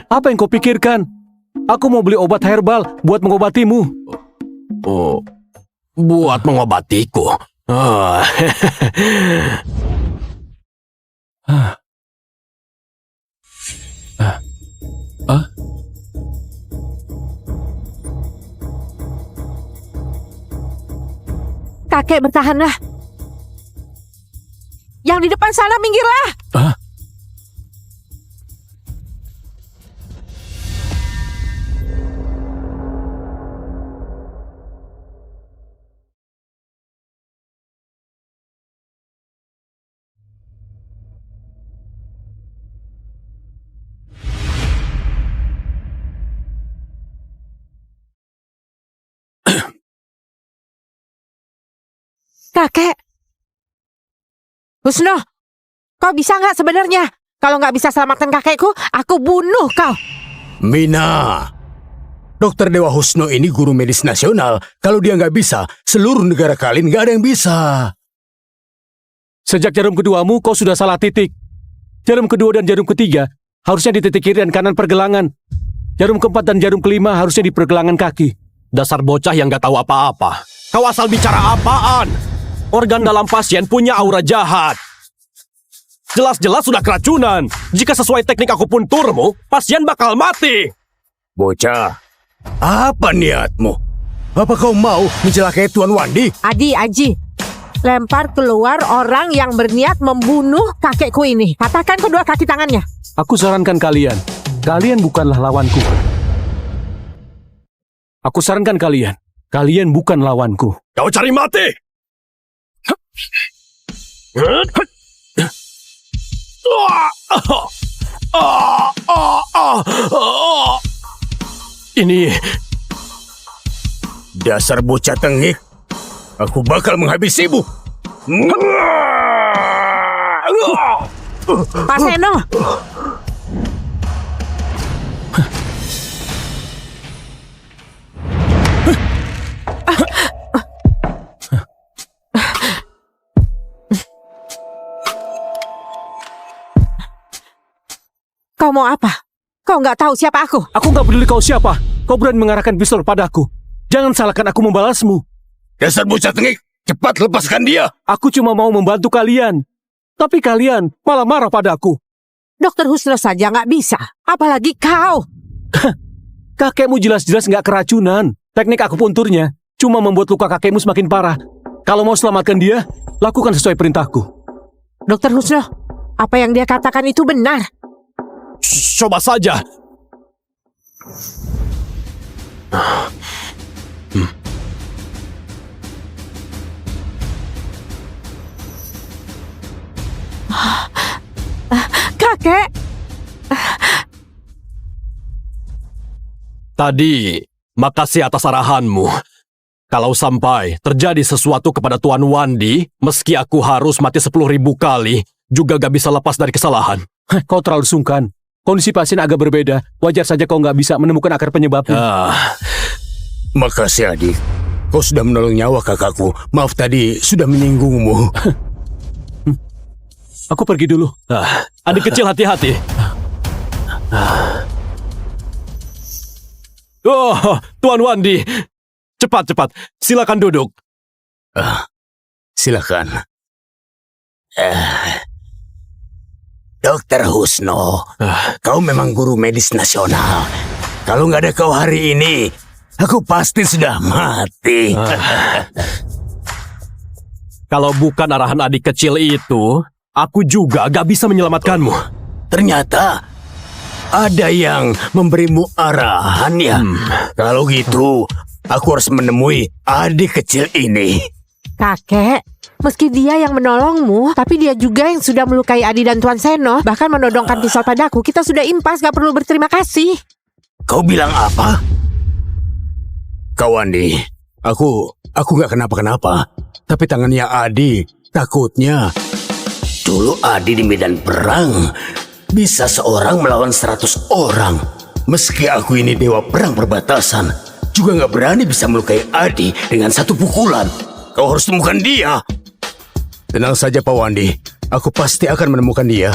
Apa yang kau pikirkan? Aku mau beli obat herbal buat mengobatimu. Oh, buat mengobatiku. Kakek, bertahanlah. Yang di depan sana, minggirlah. Kakek. Husno, kau bisa nggak sebenarnya? Kalau nggak bisa selamatkan kakekku, aku bunuh kau. Mina, Dokter Dewa Husno ini guru medis nasional. Kalau dia nggak bisa, seluruh negara kalian nggak ada yang bisa. Sejak jarum keduamu, kau sudah salah titik. Jarum kedua dan jarum ketiga harusnya di titik kiri dan kanan pergelangan. Jarum keempat dan jarum kelima harusnya di pergelangan kaki. Dasar bocah yang nggak tahu apa-apa. Kau asal bicara apaan? Organ dalam pasien punya aura jahat. Jelas-jelas sudah keracunan. Jika sesuai teknik akupunturmu, pasien bakal mati. Bocah, apa niatmu? Apa kau mau mencelakai Tuan Wandi? Adi, Aji, lempar keluar orang yang berniat membunuh kakekku ini. Patahkan kedua kaki tangannya. Aku sarankan kalian bukanlah lawanku. Aku sarankan kalian bukan lawanku. Kau cari mati. Ini Dasar bocah tengik. Aku bakal menghabisimu. Pak Seno. Kau mau apa? Kau nggak tahu siapa aku? Aku nggak peduli kau siapa. Kau berani mengarahkan pistol padaku. Jangan salahkan aku membalasmu. Dasar bocah tengik. Cepat lepaskan dia. Aku cuma mau membantu kalian. Tapi kalian malah marah padaku. Dokter Husno saja nggak bisa. Apalagi kau. Kakekmu jelas-jelas nggak keracunan. Teknik akupunturnya cuma membuat luka kakekmu semakin parah. Kalau mau selamatkan dia, lakukan sesuai perintahku. Dokter Husno, apa yang dia katakan itu benar. coba saja. Kakek. Tadi, makasih atas arahanmu. Kalau sampai terjadi sesuatu kepada Tuan Wandi, meski aku harus mati 10.000 kali, juga gak bisa lepas dari kesalahan. Kau terlalu sungkan. Kondisi pasien agak berbeda. Wajar saja kau nggak bisa menemukan akar penyebabnya. Makasih adik. Kau sudah menolong nyawa kakakku. Maaf tadi sudah menyinggungmu. Aku pergi dulu. Adik kecil hati-hati. Oh, Tuan Wandi. Cepat. Silakan duduk. Silakan. Dokter Husno, kau memang guru medis nasional. Kalau nggak ada kau hari ini, aku pasti sudah mati. Kalau bukan arahan adik kecil itu, aku juga gak bisa menyelamatkanmu. Ternyata ada yang memberimu arahan ya. Kalau gitu, aku harus menemui adik kecil ini. Kakek, meski dia yang menolongmu, tapi dia juga yang sudah melukai Adi dan Tuan Seno, bahkan menodongkan pisau padaku. Kita sudah impas, gak perlu berterima kasih. Kau bilang apa? Kau Andi, aku gak kenapa-kenapa. Tapi tangannya Adi, takutnya. Dulu Adi di medan perang, bisa seorang melawan 100 orang. Meski aku ini dewa perang perbatasan, juga nggak berani bisa melukai Adi dengan satu pukulan. Kau harus temukan dia. Tenang saja Pak Wandi, aku pasti akan menemukan dia.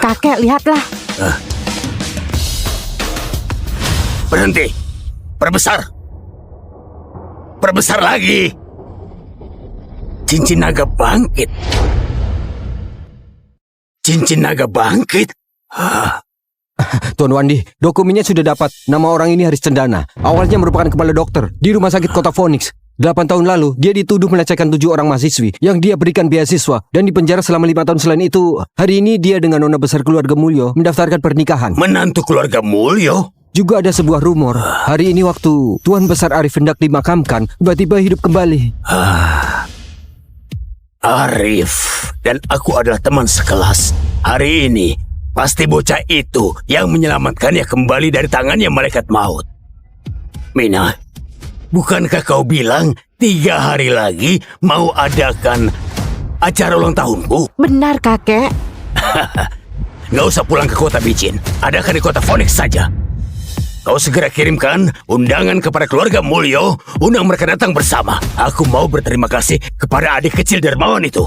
Kakek, lihatlah. Berhenti. Perbesar. Perbesar lagi. Cincin naga bangkit. Cincin naga bangkit? Tuan Wandi, dokumennya sudah dapat. Nama orang ini Haris Cendana. Awalnya merupakan kepala dokter di rumah sakit kota Phoenix. 8 tahun lalu, dia dituduh melecehkan 7 orang mahasiswi yang dia berikan beasiswa dan dipenjara selama 5 tahun. Selain itu, hari ini dia dengan nona besar keluarga Mulyo mendaftarkan pernikahan. Menantu keluarga Mulyo? Juga ada sebuah rumor, hari ini waktu Tuan Besar Arif hendak dimakamkan, tiba-tiba hidup kembali. Arif dan aku adalah teman sekelas. Hari ini, pasti bocah itu yang menyelamatkannya kembali dari tangannya malaikat maut. Mina, bukankah kau bilang 3 hari lagi mau adakan acara ulang tahunku? Benar, kakek. Nggak usah pulang ke kota Bicin, adakan di kota Phoenix saja. Kau segera kirimkan undangan kepada keluarga Mulyo, undang mereka datang bersama. Aku mau berterima kasih kepada adik kecil dermawan itu.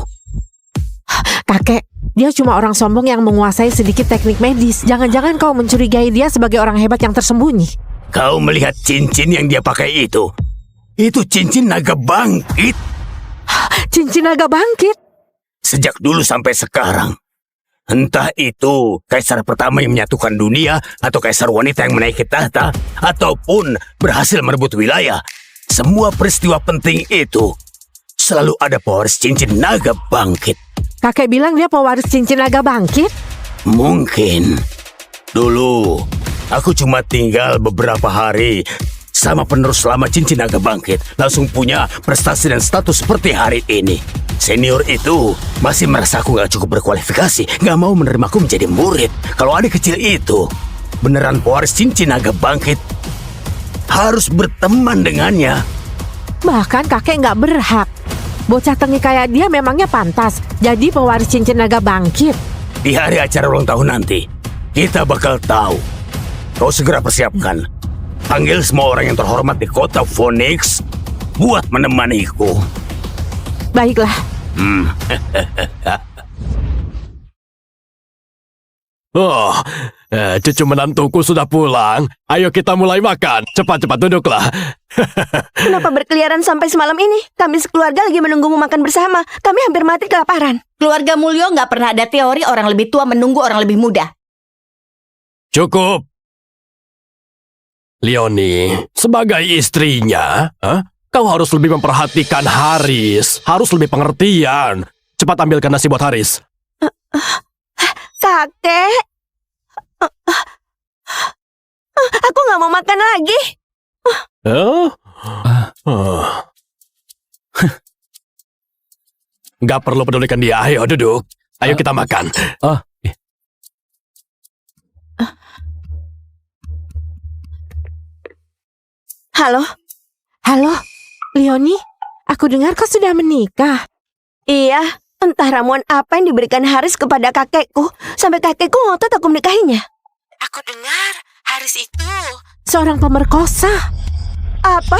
Kakek, dia cuma orang sombong yang menguasai sedikit teknik medis. Jangan-jangan kau mencurigai dia sebagai orang hebat yang tersembunyi. Kau melihat cincin yang dia pakai itu? Itu cincin naga bangkit. Cincin naga bangkit? Sejak dulu sampai sekarang. Entah itu kaisar pertama yang menyatukan dunia, atau kaisar wanita yang menaiki tahta, ataupun berhasil merebut wilayah. Semua peristiwa penting itu selalu ada pewaris cincin naga bangkit. Kakek bilang dia pewaris cincin naga bangkit? Mungkin. Dulu, aku cuma tinggal beberapa hari sama penerus lama cincin naga bangkit, langsung punya prestasi dan status seperti hari ini. Senior itu masih merasa aku gak cukup berkualifikasi, gak mau menerimaku menjadi murid. Kalau adik kecil itu beneran pewaris cincin naga bangkit, harus berteman dengannya. Bahkan kakek gak berhak. Bocah tengik kayak dia memangnya pantas jadi pewaris cincin naga bangkit. Di hari acara ulang tahun nanti, kita bakal tahu. Kau segera persiapkan. Panggil semua orang yang terhormat di kota Phoenix buat menemaniku. Baiklah. Oh, cucu menantuku sudah pulang. Ayo kita mulai makan. Cepat-cepat duduklah. Kenapa berkeliaran sampai semalam ini? Kami sekeluarga lagi menunggumu makan bersama. Kami hampir mati kelaparan. Keluarga Mulyo nggak pernah ada teori orang lebih tua menunggu orang lebih muda. Cukup. Leonie, sebagai istrinya, kau harus lebih memperhatikan Haris. Harus lebih pengertian. Cepat ambilkan nasi buat Haris. Kakek. Aku nggak mau makan lagi. Gak perlu pedulikan dia. Ayo duduk. Ayo kita makan. Halo? Halo, Leonie, aku dengar kau sudah menikah. Iya, entah ramuan apa yang diberikan Haris kepada kakekku, sampai kakekku ngotot aku menikahinya. Aku dengar Haris itu seorang pemerkosa. Apa?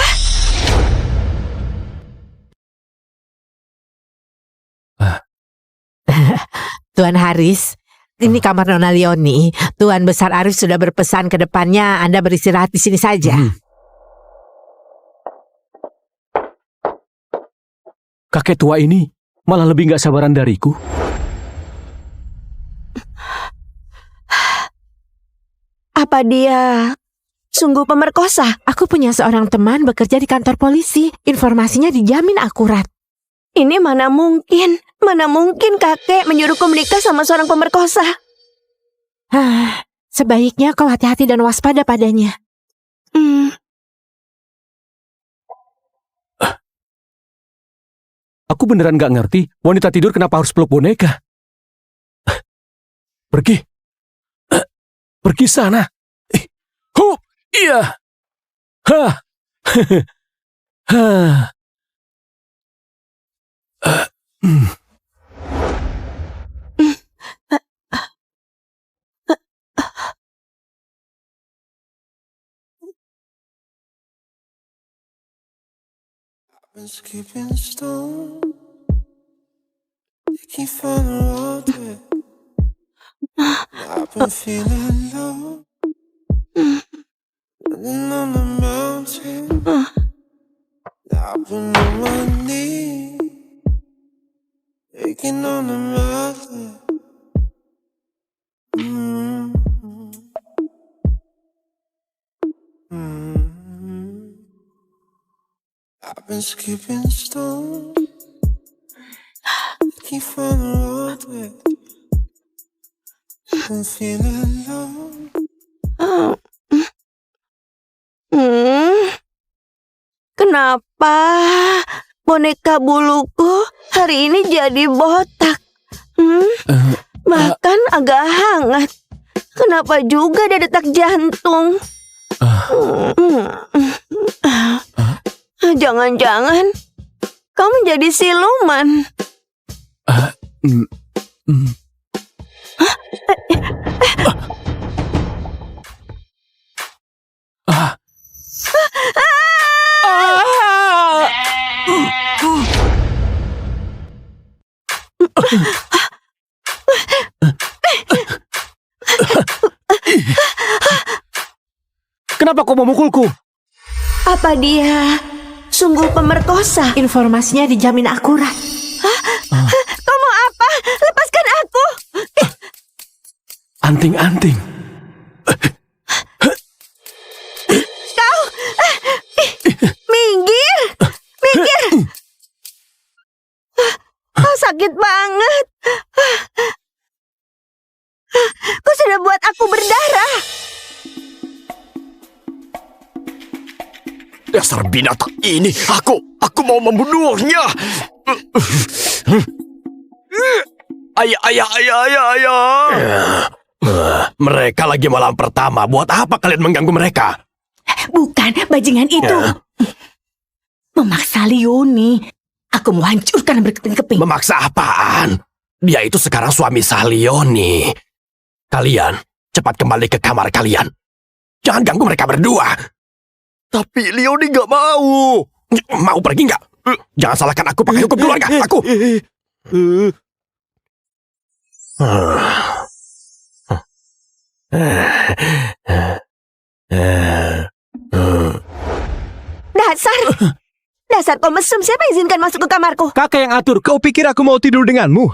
Tuan Haris, ini kamar Nona Leonie. Tuan Besar Arif sudah berpesan ke depannya Anda beristirahat di sini saja. Kakek tua ini malah lebih gak sabaran dariku. Apa dia sungguh pemerkosa? Aku punya seorang teman bekerja di kantor polisi. Informasinya dijamin akurat. Ini mana mungkin kakek menyuruhku menikah sama seorang pemerkosa. Sebaiknya kau hati-hati dan waspada padanya. Aku beneran gak ngerti wanita tidur kenapa harus peluk boneka. Pergi. Pergi sana. Iya. been skipping stone, picking from the road trip. I've been feeling low, running on the mountain. I've been on my knees, aching on the mountain. I've been skipping stones, looking for the road with. Been feeling low. Kenapa boneka buluku hari ini jadi botak? Bahkan agak hangat. Kenapa juga ada detak jantung? Jangan-jangan kau menjadi siluman. Kenapa kau memukulku? Apa dia sungguh pemerkosa? Informasinya dijamin akurat. Kau mau apa? Lepaskan aku. Anting-anting. Kau minggir. Minggir. Kau sakit banget. Kau sudah buat aku berdarah. Dasar binatang ini, aku mau membunuhnya. Ayah. Mereka lagi malam pertama. Buat apa kalian mengganggu mereka? Bukan, bajingan itu. Memaksa Leoni. Aku mau hancurkan berkeping-keping. Memaksa apaan? Dia itu sekarang suami sah Leoni. Kalian, cepat kembali ke kamar kalian. Jangan ganggu mereka berdua. Tapi Leoni gak mau. Mau pergi gak? Jangan salahkan aku pakai hukum keluarga. Aku. Dasar kau mesum. Siapa yang izinkan masuk ke kamarku? Kakak yang atur. Kau pikir aku mau tidur denganmu?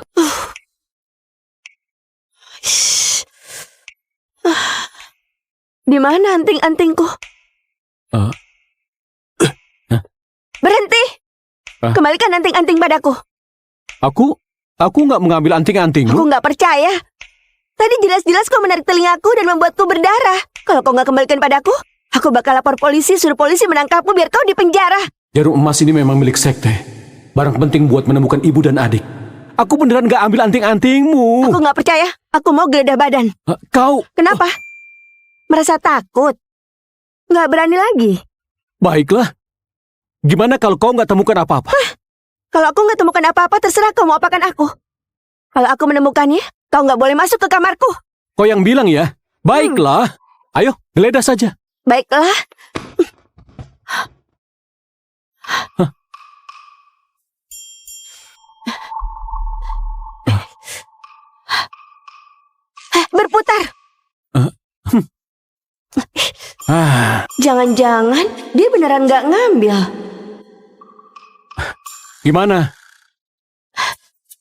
Di mana anting-antingku? Berhenti. Kembalikan anting-anting padaku. Aku nggak mengambil anting-antingmu. Aku nggak percaya. Tadi jelas-jelas kau menarik telingaku dan membuatku berdarah. Kalau kau nggak kembalikan padaku, aku bakal lapor polisi, suruh polisi menangkapmu biar kau dipenjara. Jarum emas ini memang milik sekte. Barang penting buat menemukan ibu dan adik. Aku beneran nggak ambil anting-antingmu. Aku nggak percaya. Aku mau geledah badan. Kau... Kenapa? Merasa takut? Nggak berani lagi? Baiklah. Gimana kalau kau nggak temukan apa-apa? Kalau aku nggak temukan apa-apa, terserah kau mau apakan aku. Kalau aku menemukannya, kau nggak boleh masuk ke kamarku. Kau yang bilang ya? Baiklah. Ayo, geledah saja. Baiklah. Berputar. Jangan-jangan dia beneran nggak ngambil. Gimana?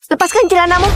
Lepaskan celanamu.